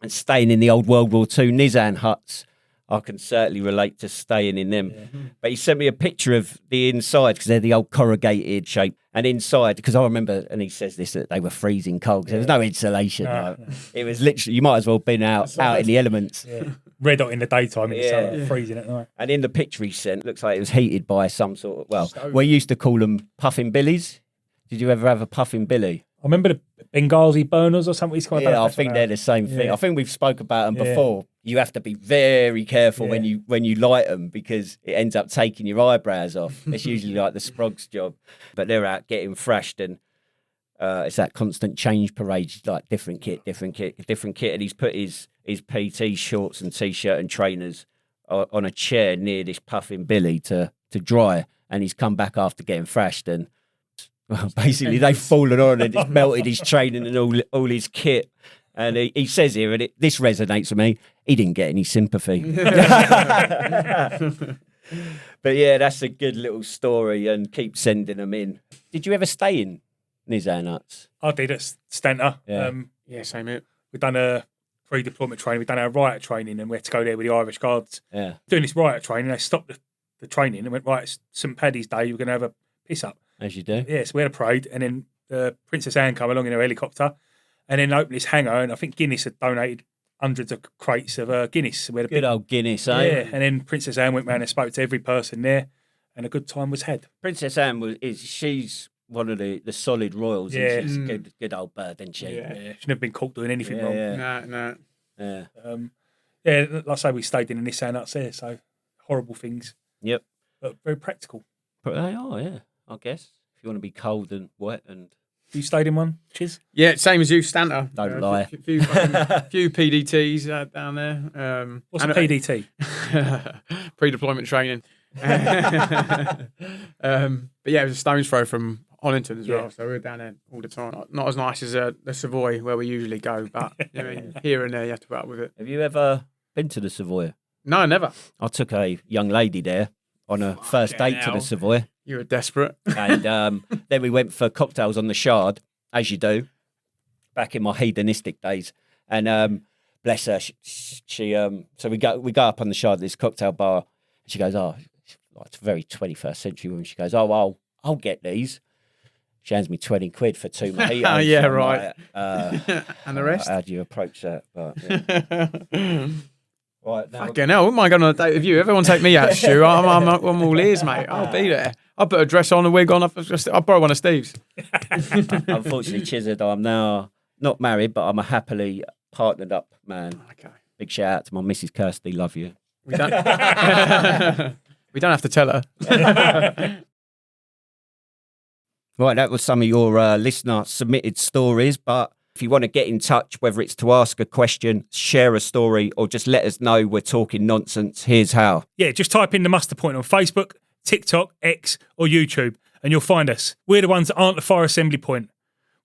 and staying in the old World War II Nizan huts. I can certainly relate to staying in them. Yeah. But he sent me a picture of the inside because they're the old corrugated shape. And inside, because I remember, and he says this, that they were freezing cold because there was no insulation. No. It was literally, you might as well have been out in the elements. Yeah. Red hot in the daytime and the sun, freezing at night. And in the picture he sent, looks like it was heated by some sort of, we used to call them puffing billies. Did you ever have a puffing billy? I remember the Benghazi burners or something. I think they're the same thing. I think we've spoke about them before. You have to be very careful when you light them because it ends up taking your eyebrows off. It's usually like the Sprog's job. But they're out getting thrashed and it's that constant change parade, like different kit. And he's put his PT shorts and T-shirt and trainers on a chair near this puffing billy to dry. And he's come back after getting thrashed and basically they've fallen on and it's melted his training and all his kit. And he says here, and this resonates with me, he didn't get any sympathy. But yeah, that's a good little story and keep sending them in. Did you ever stay in Nizan huts? I did at Stanter. Yeah, same here. We've done a pre-deployment training. We've done our riot training and we had to go there with the Irish Guards. Yeah. Doing this riot training, they stopped the training and went, right, it's St. Paddy's Day, we're going to have a piss up. As you do. Yeah, so we had a parade and then Princess Anne come along in her helicopter and then opened this hangar and I think Guinness had donated hundreds of crates of Guinness. We had a good old Guinness, eh? Yeah, and then Princess Anne went round and spoke to every person there and a good time was had. Princess Anne she's one of the solid royals. Yeah. She's a good old bird, isn't she? Yeah. She's never been caught doing anything wrong. Yeah. No. Yeah. Like I say, we stayed in the Nissan huts there, so horrible things. Yep. But very practical. But they are, yeah, I guess. If you want to be cold and wet and... You stayed in one, Chiz? Yeah, same as you, Stanter. Don't lie. Few PDTs down there. What's a PDT? Pre-deployment training. But yeah, it was a stone's throw from Hollington as well, so we were down there all the time. Not as nice as the Savoy where we usually go, but I mean, here and there you have to put up with it. Have you ever been to the Savoy? No, never. I took a young lady there on a first date to the Savoy. You were desperate. And then we went for cocktails on the Shard, as you do, back in my hedonistic days. And bless her, she so we go up on the Shard, this cocktail bar. And she goes, "Oh, it's a very 21st century woman." She goes, "Oh, I'll get these." She hands me 20 quid for 2 mojitos. Yeah, I'm right. Like, And the rest? How do you approach that? But, yeah. Right, now, Fucking hell, I wouldn't mind going on a date with you. Everyone take me out, Stu. I'm all ears, mate. I'll be there. I'll put a dress on, a wig on. I'll borrow one of Steve's. unfortunately, Chizard, I'm now not married, but I'm a happily partnered up man. Okay. Big shout out to my Mrs. Kirsty, love you. We don't, we don't have to tell her. Right, that was some of your listener submitted stories, but if you want to get in touch, whether it's to ask a question, share a story, or just let us know we're talking nonsense, here's how. Yeah, just type in the Muster Point on Facebook, TikTok, X, or YouTube, and you'll find us. We're the ones that aren't the fire assembly point.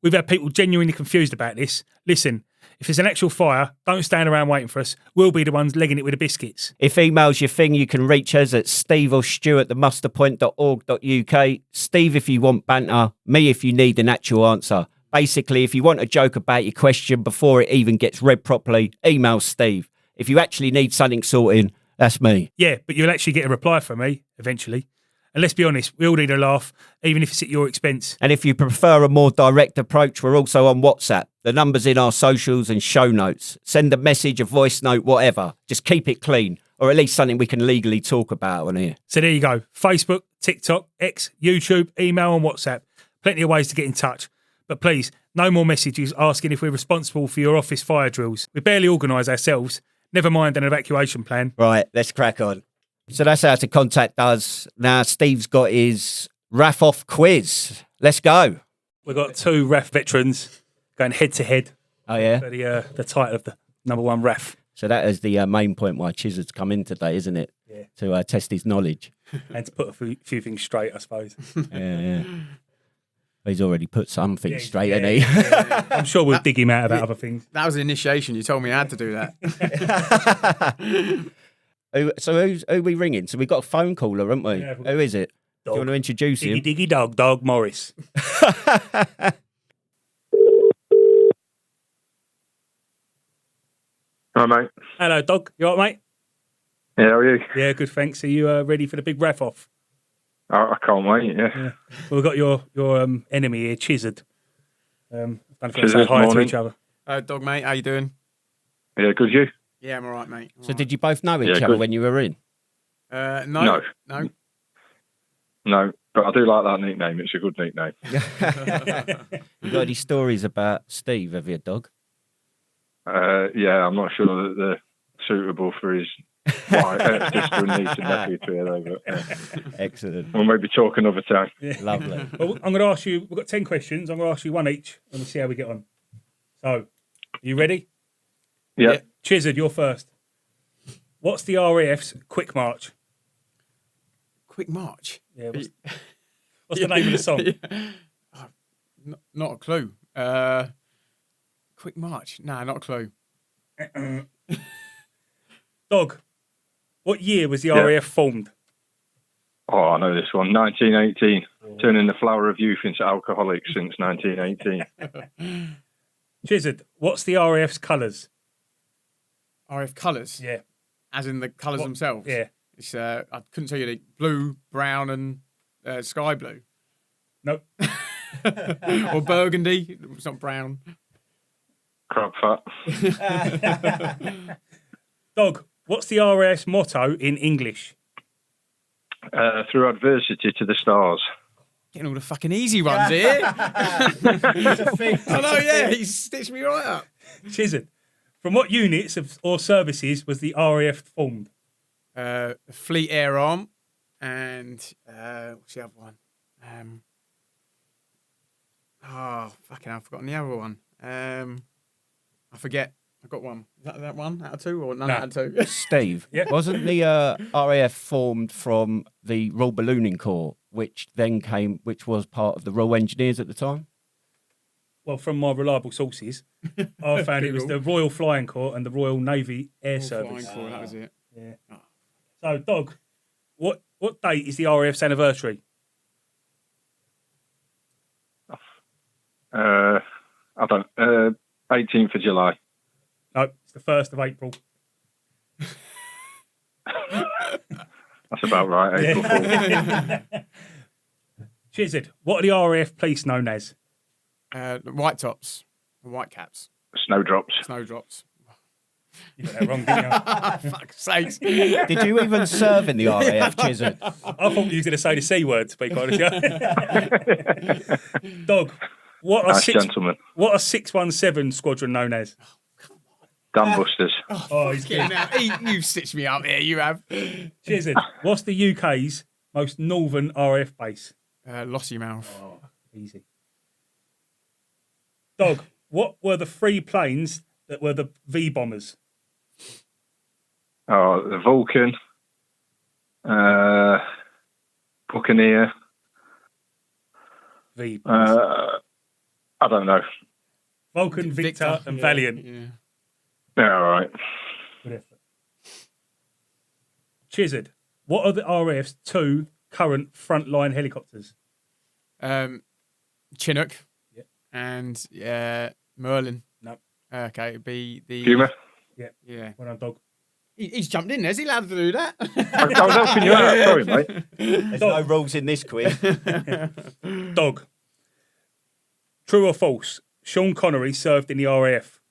We've had people genuinely confused about this. Listen, if there's an actual fire, don't stand around waiting for us. We'll be the ones legging it with the biscuits. If email's your thing, you can reach us at Steve or Stu at themusterpoint.org.uk. Steve if you want banter, me if you need an actual answer. Basically, if you want a joke about your question before it even gets read properly, email Steve. If you actually need something sorting, that's me. Yeah, but you'll actually get a reply from me eventually. And let's be honest, we all need a laugh, even if it's at your expense. And if you prefer a more direct approach, we're also on WhatsApp. The number's in our socials and show notes. Send a message, a voice note, whatever. Just keep it clean, or at least something we can legally talk about on here. So there you go. Facebook, TikTok, X, YouTube, email and WhatsApp. Plenty of ways to get in touch. But please, no more messages asking if we're responsible for your office fire drills. We barely organise ourselves, never mind an evacuation plan. Right, let's crack on. So that's how to contact us. Now, Steve's got his RAF-off quiz. Let's go. We've got 2 RAF veterans going head to head. Oh, yeah? For the title of the number 1 RAF. So that is the main point why Chizard's come in today, isn't it? Yeah. To test his knowledge. And to put a few things straight, I suppose. Yeah. He's already put some things straight, hasn't he? Yeah. I'm sure we'll dig him out about other things. That was the initiation. You told me I had to do that. So who are we ringing? So we've got a phone caller, haven't we? Yeah, who is it? Do you want to introduce him? Diggy dog Morris. Hi, mate. Hello, dog. You all right, mate? Yeah, how are you? Yeah, good, thanks. Are you ready for the big ref off? I can't wait, yeah. Well, we've got your enemy here, Chizard. I don't know if you want to say Chizard, hi to morning. each other. Dog, mate, how you doing? Yeah, good, you? Yeah, I'm all right, mate. So did you both know each Yeah, other good. when you were in? No. No, but I do like that nickname. It's a good nickname. You got any stories about Steve, have you, dog? Yeah, I'm not sure that they're suitable for his wife, sister and niece and nephew to hear though, but Excellent. we'll maybe talk another time. Yeah. Lovely. Well, I'm going to ask you, we've got 10 questions. I'm going to ask you one each and we'll see how we get on. So, are you ready? Yeah. Chizard, you're first. What's the RAF's quick march? Quick march? Yeah. What's the name of the song? Not a clue. Quick march? Nah, not a clue. Dog, what year was the RAF formed? Oh, I know this one. 1918. Turning the flower of youth into alcoholics since 1918. Chizard, what's the RAF's colours? RF colours? Yeah. As in the colours themselves? Yeah. It's, I couldn't tell you the blue, brown and sky blue. Nope. Or burgundy. It's not brown. Crab fat. Dog, what's the RAF's motto in English? Through adversity to the stars. Getting all the fucking easy ones here. I know, yeah. He stitched me right up. Chizard, from what units or services was the RAF formed? Fleet Air Arm and what's the other one? Fucking hell, I've forgotten the other one. I forget. I've got one. Is that one out of 2 or none out of 2? Steve, Yeah. wasn't the RAF formed from the Royal Ballooning Corps, which was part of the Royal Engineers at the time? Well, from my reliable sources, I found it was the Royal Flying Corps and the Royal Navy Air Service. Flying Corps, that was it. Yeah. So, Dog, what date is the RAF's anniversary? I don't. 18th of July. No, it's the 1st of April. That's about right. April Fool. Chizard, what are the RAF police known as? White tops, white caps, Snowdrops. snowdrops. You got that wrong, didn't you? Fuck's sakes. Did you even serve in the RAF, Chisholm? I thought you were going to say the C word, to be quite honest. Dog, what are Nice gentleman. What are 617 Squadron known as? Dambusters. Oh, he's good. You've stitched me up here, you have. Chizard, what's the UK's most northern RAF base? Lossiemouth. Oh, easy. Dog, what were the 3 planes that were the V bombers? Oh, the Vulcan. Buccaneer. V bombers. I don't know. Vulcan, Victor, and Valiant. Yeah. Yeah, all right. Good effort. Chizard, what are the RAF's 2 current frontline helicopters? Chinook. Yep. And Merlin. No. Okay, it'd be the Humour. Yeah. Well done, Dog. He's jumped in there. Is he allowed to do that? I was helping you out. Sorry, mate. There's no rules in this quiz. Dog. True or false? Sean Connery served in the RAF.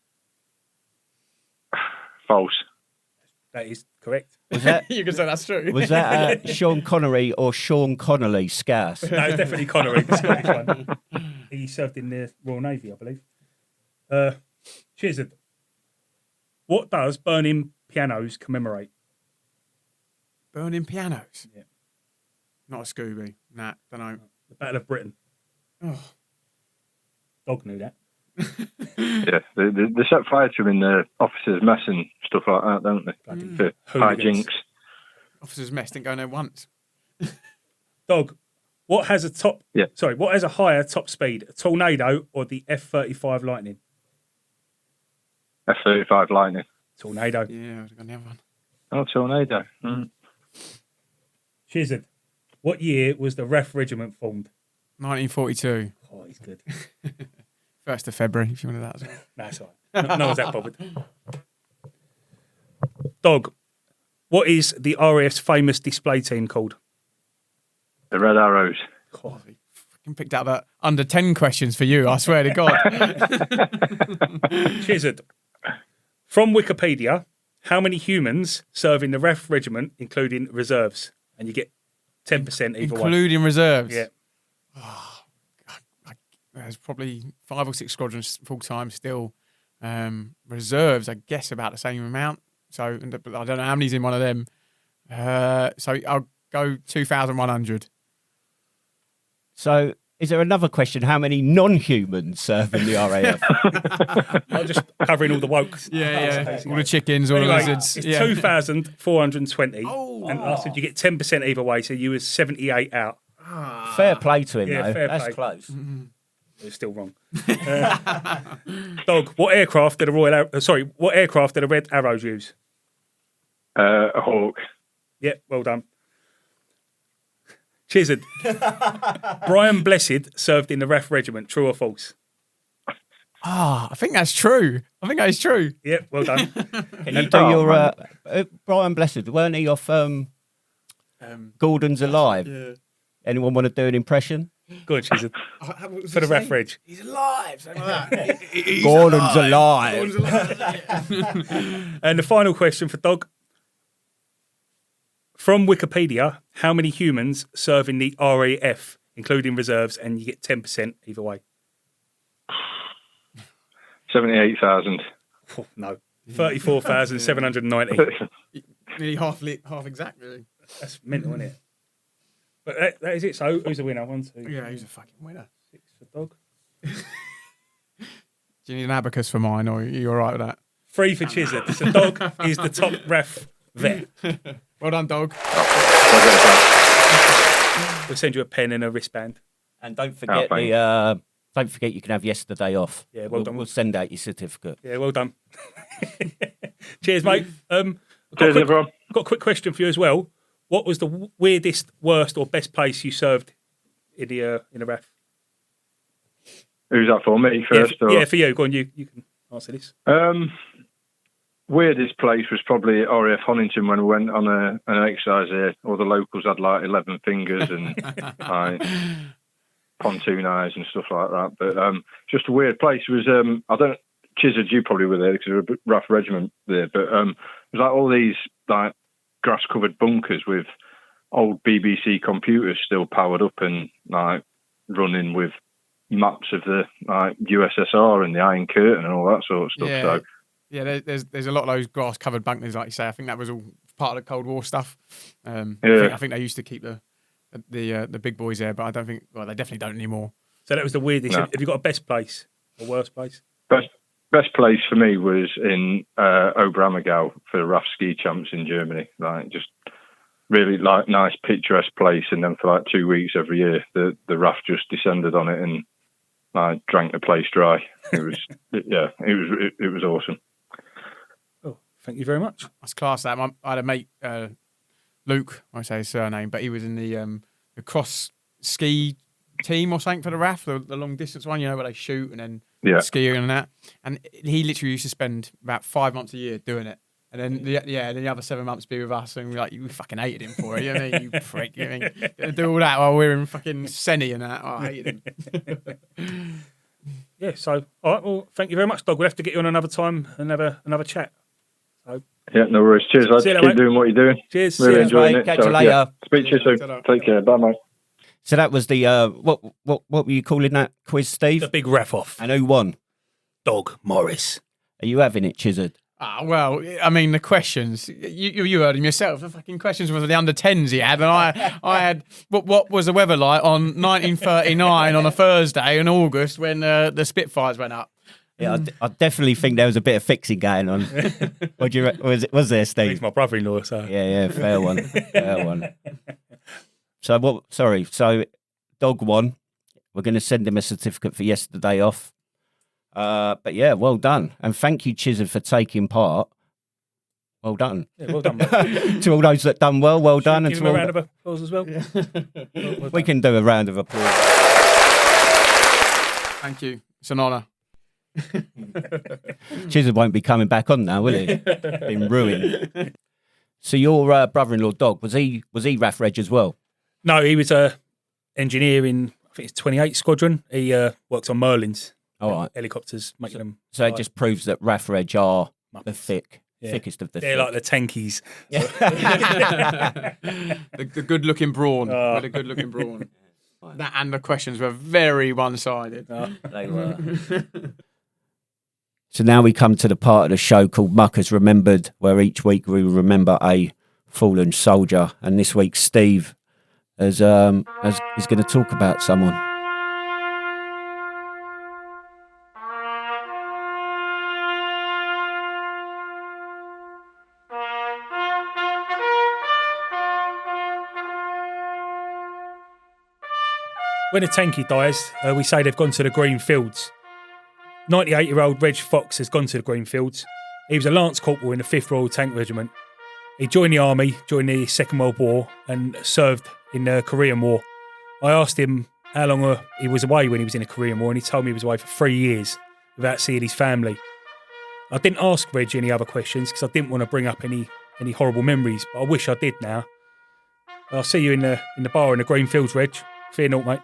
False. That is correct. Was that You can say that's true. was that Sean Connery or Sean Connolly Scouse? No, it's definitely Connery, the Scottish one. He served in the Royal Navy, I believe. Chizard. What does burning pianos commemorate? Burning pianos. Yeah. Not a Scooby. Nah, don't know. The Battle of Britain. Oh. Dog knew that. Yeah, they set fire to him in the officers' mess and stuff like that, don't they? For Hooligans. hijinks. Officers' mess didn't go there once. Dog. What has a top? Yeah. Sorry. What has a higher top speed? A Tornado or the F-35 Lightning? F-35 Lightning. Tornado. Yeah, I've gone the other one. Oh, Tornado. Mm. Chizard. What year was the RAF regiment formed? 1942. Oh, he's good. 1st of February, if you wanted that as well. No, it's all right. No one's that bothered. Dog. What is the RAF's famous display team called? The Red Arrows. Oh, Fucking picked out the under 10 questions for you, I swear to God. Chizard. From Wikipedia, how many humans serve in the RAF regiment, including reserves? And you get 10% either way. Including reserves. Yeah. There's probably 5 or 6 squadrons full time still. Reserves, I guess, about the same amount. So but I don't know how many's in one of them. So I'll go 2,100. So, is there another question? How many non-humans serve in the RAF? I'm just covering all the woke. Yeah. All the chickens, all Anyway, the lizards. it's Yeah. 2,420. Oh. And I said you get 10% either way, so you was 78 out. Fair play to him, Yeah, though. fair That's play. close. It's still wrong. Dog, what aircraft did what aircraft did the Red Arrows use? A Hawk. Yeah, well done. Chizard. Brian Blessed served in the RAF regiment. True or false? I think that's true. I think that is true. Yeah, well done. Can you do your Brian Blessed? Weren't he off Gordon's Alive? Yeah. Anyone want to do an impression? Good, Chizard. For the RAF reg. He's alive. Something like that. He's Gordon's alive. Gordon's alive. And the final question for Dog. From Wikipedia, how many humans serve in the RAF, including reserves, and you get 10% either way? 78,000. Oh, no. 34,790. Nearly half exact, really. That's mental, isn't it? But that is it. So who's the winner? 1, 2, Yeah, he's a fucking winner. 6 for Dog. Do you need an abacus for mine, or are you all right with that? 3 for Chizard. So Dog is the top RAF vet. Well done, dog. We'll send you a pen and a wristband. And don't forget don't forget you can have yesterday off. Yeah, well done. We'll send out your certificate. Yeah, well done. Cheers, mate. Cheers, everyone. Got a quick question for you as well. What was the weirdest, worst, or best place you served in the RAF? Who's that for? Me first? Yeah, for you. Go on, you can answer this. Weirdest place was probably RAF Honington when we went on an exercise here. All the locals had like 11 fingers and like pontoon eyes and stuff like that. But just a weird place. It was I don't. Chisard, you probably were there because there were a rough regiment there. But it was like all these like grass-covered bunkers with old BBC computers still powered up and like running with maps of the like USSR and the Iron Curtain and all that sort of stuff. Yeah. So yeah, there's a lot of those grass-covered bunkers, like you say. I think that was all part of the Cold War stuff. I think they used to keep the big boys there, but I don't think. Well, they definitely don't anymore. So that was the weirdest. No. Have you got a best place or worst place? Best place for me was in Oberammergau for the RAF ski champs in Germany. Like just really like nice picturesque place, and then for like 2 weeks every year, the RAF just descended on it and like drank the place dry. It was it was awesome. Oh, thank you very much. That's class. That I had a mate, Luke. I say his surname, but he was in the cross ski team or something for the RAF, the long distance one. You know where they shoot and then skiing and that. And he literally used to spend about 5 months a year doing it. And then the other 7 months be with us, and we're like, you fucking hated him for it. You know what I mean? You prick. You know what I mean? Gonna do all that while we're in fucking Senny and that. Oh, I hated him. Yeah. So, all right. Well, thank you very much, Dog. We'll have to get you on another time and have another chat. So, yeah, no worries. Cheers, lads. See you Keep later, doing what you're doing. cheers. Really See you, enjoying mate. it. Catch you later. Yeah. Speak to you soon. Take care. Bye, mate. So that was the what were you calling that quiz, Steve? The big ref off. And who won? Dog Morris. Are you having it, Chisard? Well, I mean, the questions, you heard him yourself. The fucking questions were the under 10s he had. And I had, what was the weather like on 1939 on a Thursday in August when the Spitfires went up? Yeah, I definitely think there was a bit of fixing going on. What do you was there, Steve? He's my brother-in-law, so. Yeah, fair one. Fair one. So what? Sorry. So Dog won. We're going to send him a certificate for yesterday off. But yeah, well done, and thank you, Chisard, for taking part. Well done. Yeah, well done, mate. To all those that done well done, and Give to him a all round of applause as well. Well we done. can do a round of applause. Thank you. It's an honour. Chisard won't be coming back on now, will he? Been ruined. So your brother-in-law, Dog, was he RAF Reg as well? No, he was a engineer in, I think it's 28 Squadron. He works on Merlins. All right. Helicopters, making them. So it just proves that RAF Reg are the thickest of the They're thick. like the tankies. The good-looking brawn. The good-looking brawn. That and the questions were very one-sided. They were. So now we come to the part of the show called Muckers Remembered, where each week we remember a fallen soldier. And this week Steve is going to talk about someone. When a tanky dies, we say they've gone to the green fields. 98-year-old Reg Fox has gone to the green fields. He was a Lance Corporal in the 5th Royal Tank Regiment. He joined the army during the Second World War and served in the Korean War. I asked him how long he was away when he was in the Korean War, and he told me he was away for 3 years without seeing his family. I didn't ask Reg any other questions because I didn't want to bring up any horrible memories, but I wish I did now. I'll see you in the bar in the green fields, Reg. Fear naught, mate.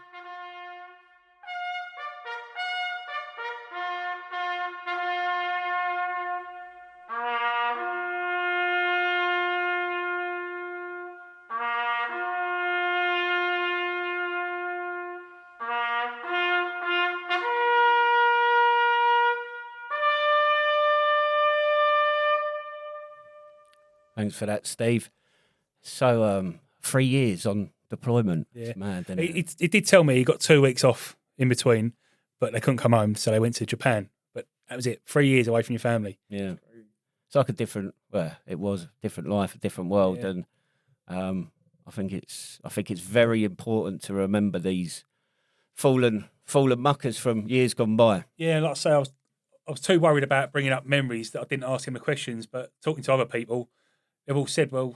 Thanks for that, Steve. So 3 years on deployment. Yeah. It's mad, isn't it? He did tell me he got 2 weeks off in between, but they couldn't come home, so they went to Japan. But that was it. 3 years away from your family. Yeah. It's like it was a different life, a different world. Yeah. And I think it's very important to remember these fallen muckers from years gone by. Yeah, like I say, I was too worried about bringing up memories that I didn't ask him the questions. But talking to other people, they've all said, "Well,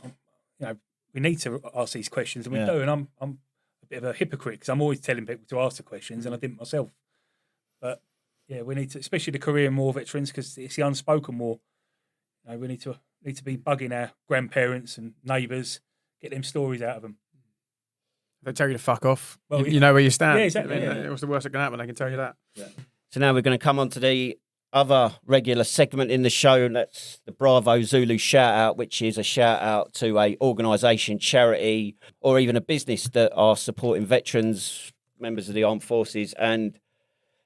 we need to ask these questions," and we do. And I'm a bit of a hypocrite because I'm always telling people to ask the questions, and I didn't myself. But yeah, we need to, especially the Korean War veterans, because it's the unspoken war. You know, we need to be bugging our grandparents and neighbours, get them stories out of them. They tell you to fuck off. Well, you know where you stand. Yeah, exactly. I mean, what's the worst that can happen? I can tell you that. So now we're going to come on to the other regular segment in the show, and that's the Bravo Zulu shout out, which is a shout out to a organisation, charity, or even a business that are supporting veterans, members of the armed forces. And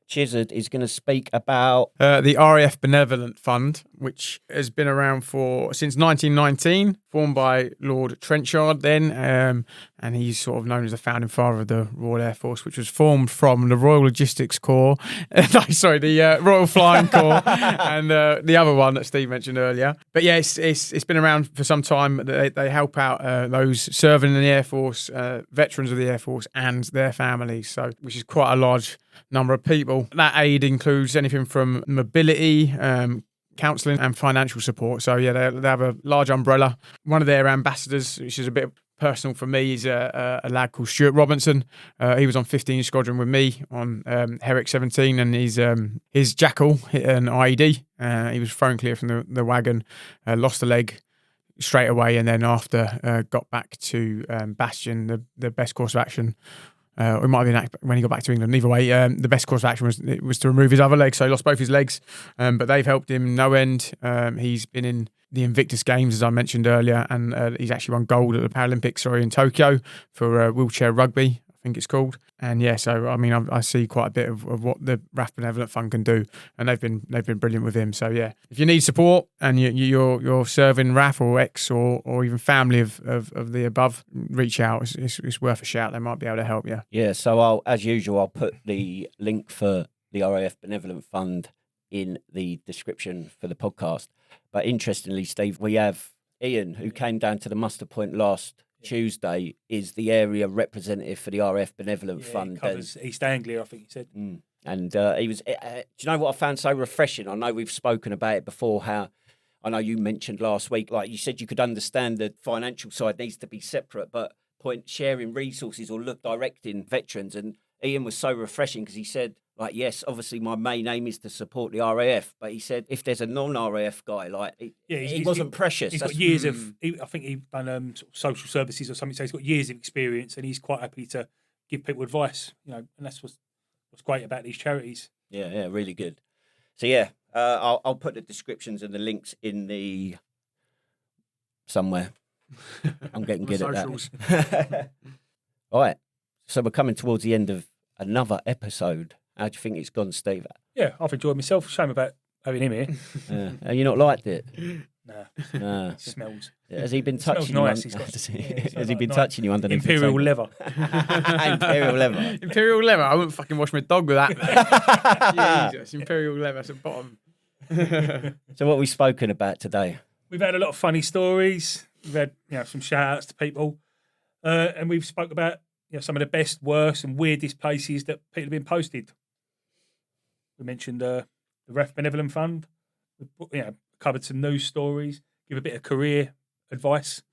Chizard is going to speak about the RAF Benevolent Fund, which has been around since 1919, formed by Lord Trenchard then, and he's sort of known as the founding father of the Royal Air Force, which was formed from the Royal Logistics Corps, the Royal Flying Corps, and the other one that Steve mentioned earlier. But yeah, it's been around for some time. They help out those serving in the Air Force, veterans of the Air Force and their families, which is quite a large number of people. That aid includes anything from mobility, counselling and financial support. So yeah, they have a large umbrella. One of their ambassadors, which is a bit personal for me, is a lad called Stuart Robinson. He was on 15 Squadron with me on Herrick 17, and his Jackal hit an IED. He was thrown clear from the wagon, lost a leg straight away, and then after got back to Bastion. The best course of action, it might have been when he got back to England. Either way, the best course of action was to remove his other leg, so he lost both his legs. But they've helped him no end. He's been in the Invictus Games, as I mentioned earlier, and he's actually won gold at the Paralympics, in Tokyo for wheelchair rugby, I think it's called. And yeah, so I mean, I see quite a bit of what the RAF Benevolent Fund can do, and they've been brilliant with him. So yeah, if you need support and you're serving RAF or ex or even family of the above, reach out. It's worth a shout. They might be able to help you. Yeah, so as usual, I'll put the link for the RAF Benevolent Fund in the description for the podcast. But interestingly, Steve, we have Ian, who came down to the muster point last Tuesday, is the area representative for the RAF Benevolent Fund. He covers East Anglia, I think he said. And he was. Do you know what I found so refreshing? I know we've spoken about it before. How I know you mentioned last week, like you said, you could understand the financial side needs to be separate, but sharing resources or directing veterans. And Ian was so refreshing because he said, like, yes, obviously my main aim is to support the RAF, but he said if there's a non-RAF guy, like, he wasn't precious. He's got years of, I think he's done sort of social services or something, so he's got years of experience, and he's quite happy to give people advice, and that's what's great about these charities. Yeah, really good. So yeah, I'll put the descriptions and the links in the somewhere. I'm getting good at that. All right, so we're coming towards the end of another episode. How do you think it's gone, Steve? Yeah, I've enjoyed myself. Shame about having him here. Have you not liked it? Nah. It smells. Has he been touching nice. you? Has he been touching you underneath Imperial the leather. Imperial leather. Imperial leather. I wouldn't fucking wash my dog with that. Jesus, Imperial leather. It's a bottom. So what have we spoken about today? We've had a lot of funny stories. We've had some shout outs to people, and we've spoke about some of the best, worst, and weirdest places that people have been posted. We mentioned the RAF Benevolent Fund. We covered some news stories. Give a bit of career advice.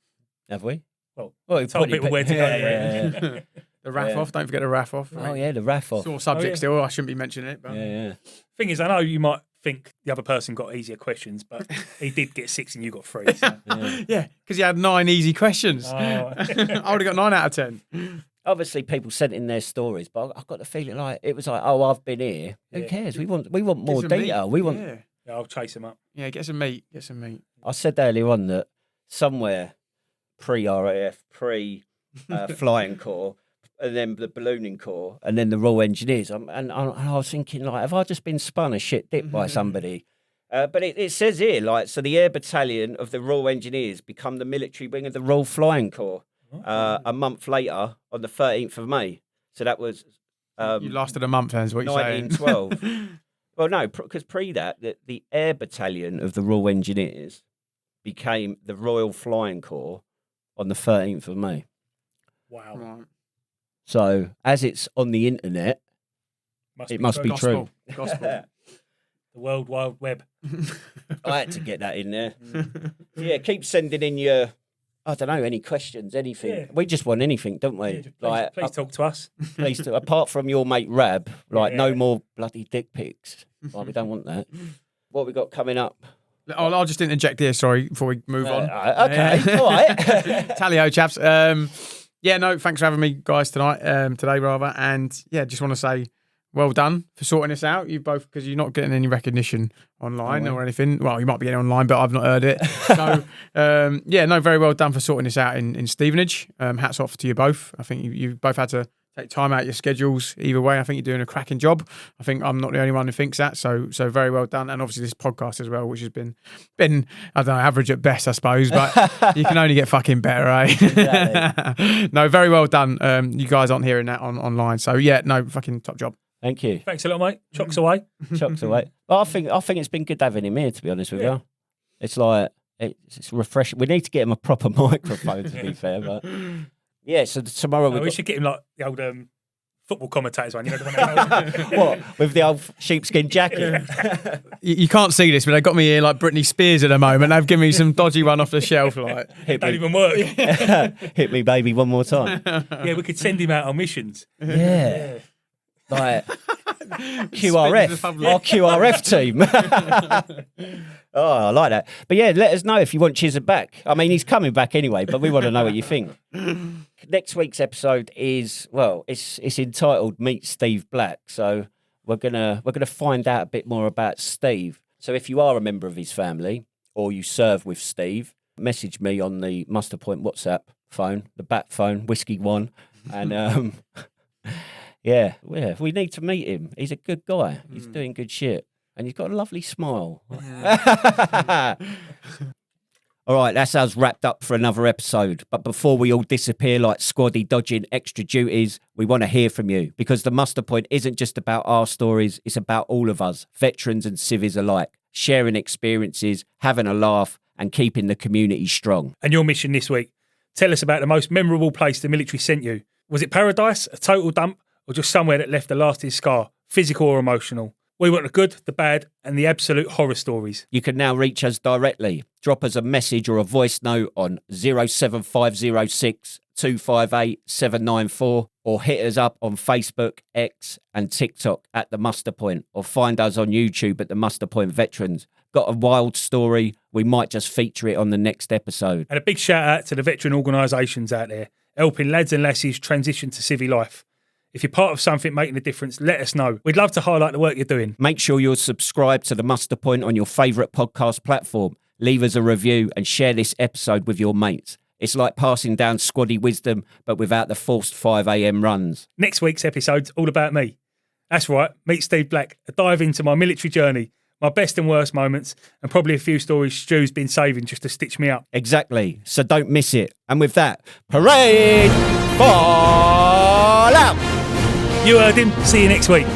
Have we? Well, tell people where to go. Yeah. The RAF off. Don't forget the RAF off. Right? Oh yeah, the RAF off. Sore subject still. I shouldn't be mentioning it. But. Yeah. Thing is, I know you might think the other person got easier questions, but he did get 6 and you got 3. So. Yeah, because you had 9 easy questions. Oh. I would have got 9 out of 10. Obviously, people sent in their stories, but I've got the feeling like it was like, oh, I've been here. Who cares? We want more detail. We want. Yeah. I'll chase them up. Yeah, get some meat. I said earlier on that somewhere pre-RAF, pre-flying corps, and then the ballooning corps, and then the Royal Engineers. And I was thinking, like, have I just been spun a shit dip by somebody? But it says here, like, so the Air Battalion of the Royal Engineers become the military wing of the Royal Flying Corps a month later on the 13th of May. So that was... you lasted a month, then, is what you're saying. 1912. Well, no, because pre that, the Air Battalion of the Royal Engineers became the Royal Flying Corps on the 13th of May. Wow. Right. So, as it's on the internet, it must be true. Gospel. The World Wide Web. I had to get that in there. Yeah, keep sending in your I don't know, any questions, anything. Yeah. We just want anything, don't we? Yeah, please talk to us. Please do. Apart from your mate Rab, like Yeah. no more bloody dick pics. Like, we don't want that. What we got coming up? I'll just interject here, sorry, before we move on. Okay, all right. Tally-ho, chaps. Yeah, no, thanks for having me, guys, today, rather. And yeah, just want to say well done for sorting this out. You both, because you're not getting any recognition online or anything. Well, you might be getting online, but I've not heard it. So, yeah, no, very well done for sorting this out in Stevenage. Hats off to you both. I think you both had to take time out of your schedules either way. I think you're doing a cracking job. I think I'm not the only one who thinks that. So very well done. And obviously this podcast as well, which has been I don't know, average at best, I suppose, but you can only get fucking better, eh? Exactly. No, very well done. You guys aren't hearing that online. So yeah, no, fucking top job. Thank you. Thanks a lot, mate. Chocks away. Chocks away. Well, I think it's been good having him here, to be honest with you. It's like, it's refreshing. We need to get him a proper microphone, to be fair, but yeah, so tomorrow We should get him like the old football commentators one. You know the one. What, with the old sheepskin jacket? You can't see this, but they got me here like Britney Spears at the moment. They've given me some dodgy one off the shelf. Like, Don't even work. Hit me, baby, one more time. Yeah, we could send him out on missions. Yeah. Like QRF, our QRF team. Oh, I like that. But yeah, let us know if you want Chizza back. I mean, he's coming back anyway, but we want to know what you think. Next week's episode is, well, it's entitled Meet Steve Black. So we're gonna find out a bit more about Steve. So if you are a member of his family or you serve with Steve, message me on the Muster Point WhatsApp phone, the bat phone, Whiskey One, and yeah, we need to meet him. He's a good guy. He's doing good shit. And he's got a lovely smile. All right, that's us wrapped up for another episode. But before we all disappear like Squaddy dodging extra duties, we want to hear from you. Because the Muster Point isn't just about our stories, it's about all of us, veterans and civvies alike, sharing experiences, having a laugh, and keeping the community strong. And your mission this week, tell us about the most memorable place the military sent you. Was it paradise, a total dump, or just somewhere that left a lasting scar, physical or emotional? We want the good, the bad, and the absolute horror stories. You can now reach us directly. Drop us a message or a voice note on 07506 258 794 or hit us up on Facebook, X and TikTok at The Muster Point, or find us on YouTube at The Muster Point Veterans. Got a wild story? We might just feature it on the next episode. And a big shout out to the veteran organisations out there, helping lads and lassies transition to civvy life. If you're part of something making a difference, let us know. We'd love to highlight the work you're doing. Make sure you're subscribed to The Muster Point on your favourite podcast platform. Leave us a review and share this episode with your mates. It's like passing down squaddy wisdom, but without the forced 5 a.m. runs. Next week's episode's all about me. That's right, meet Steve Black, a dive into my military journey, my best and worst moments, and probably a few stories Stu's been saving just to stitch me up. Exactly, so don't miss it. And with that, parade, fall out! You heard him. See you next week.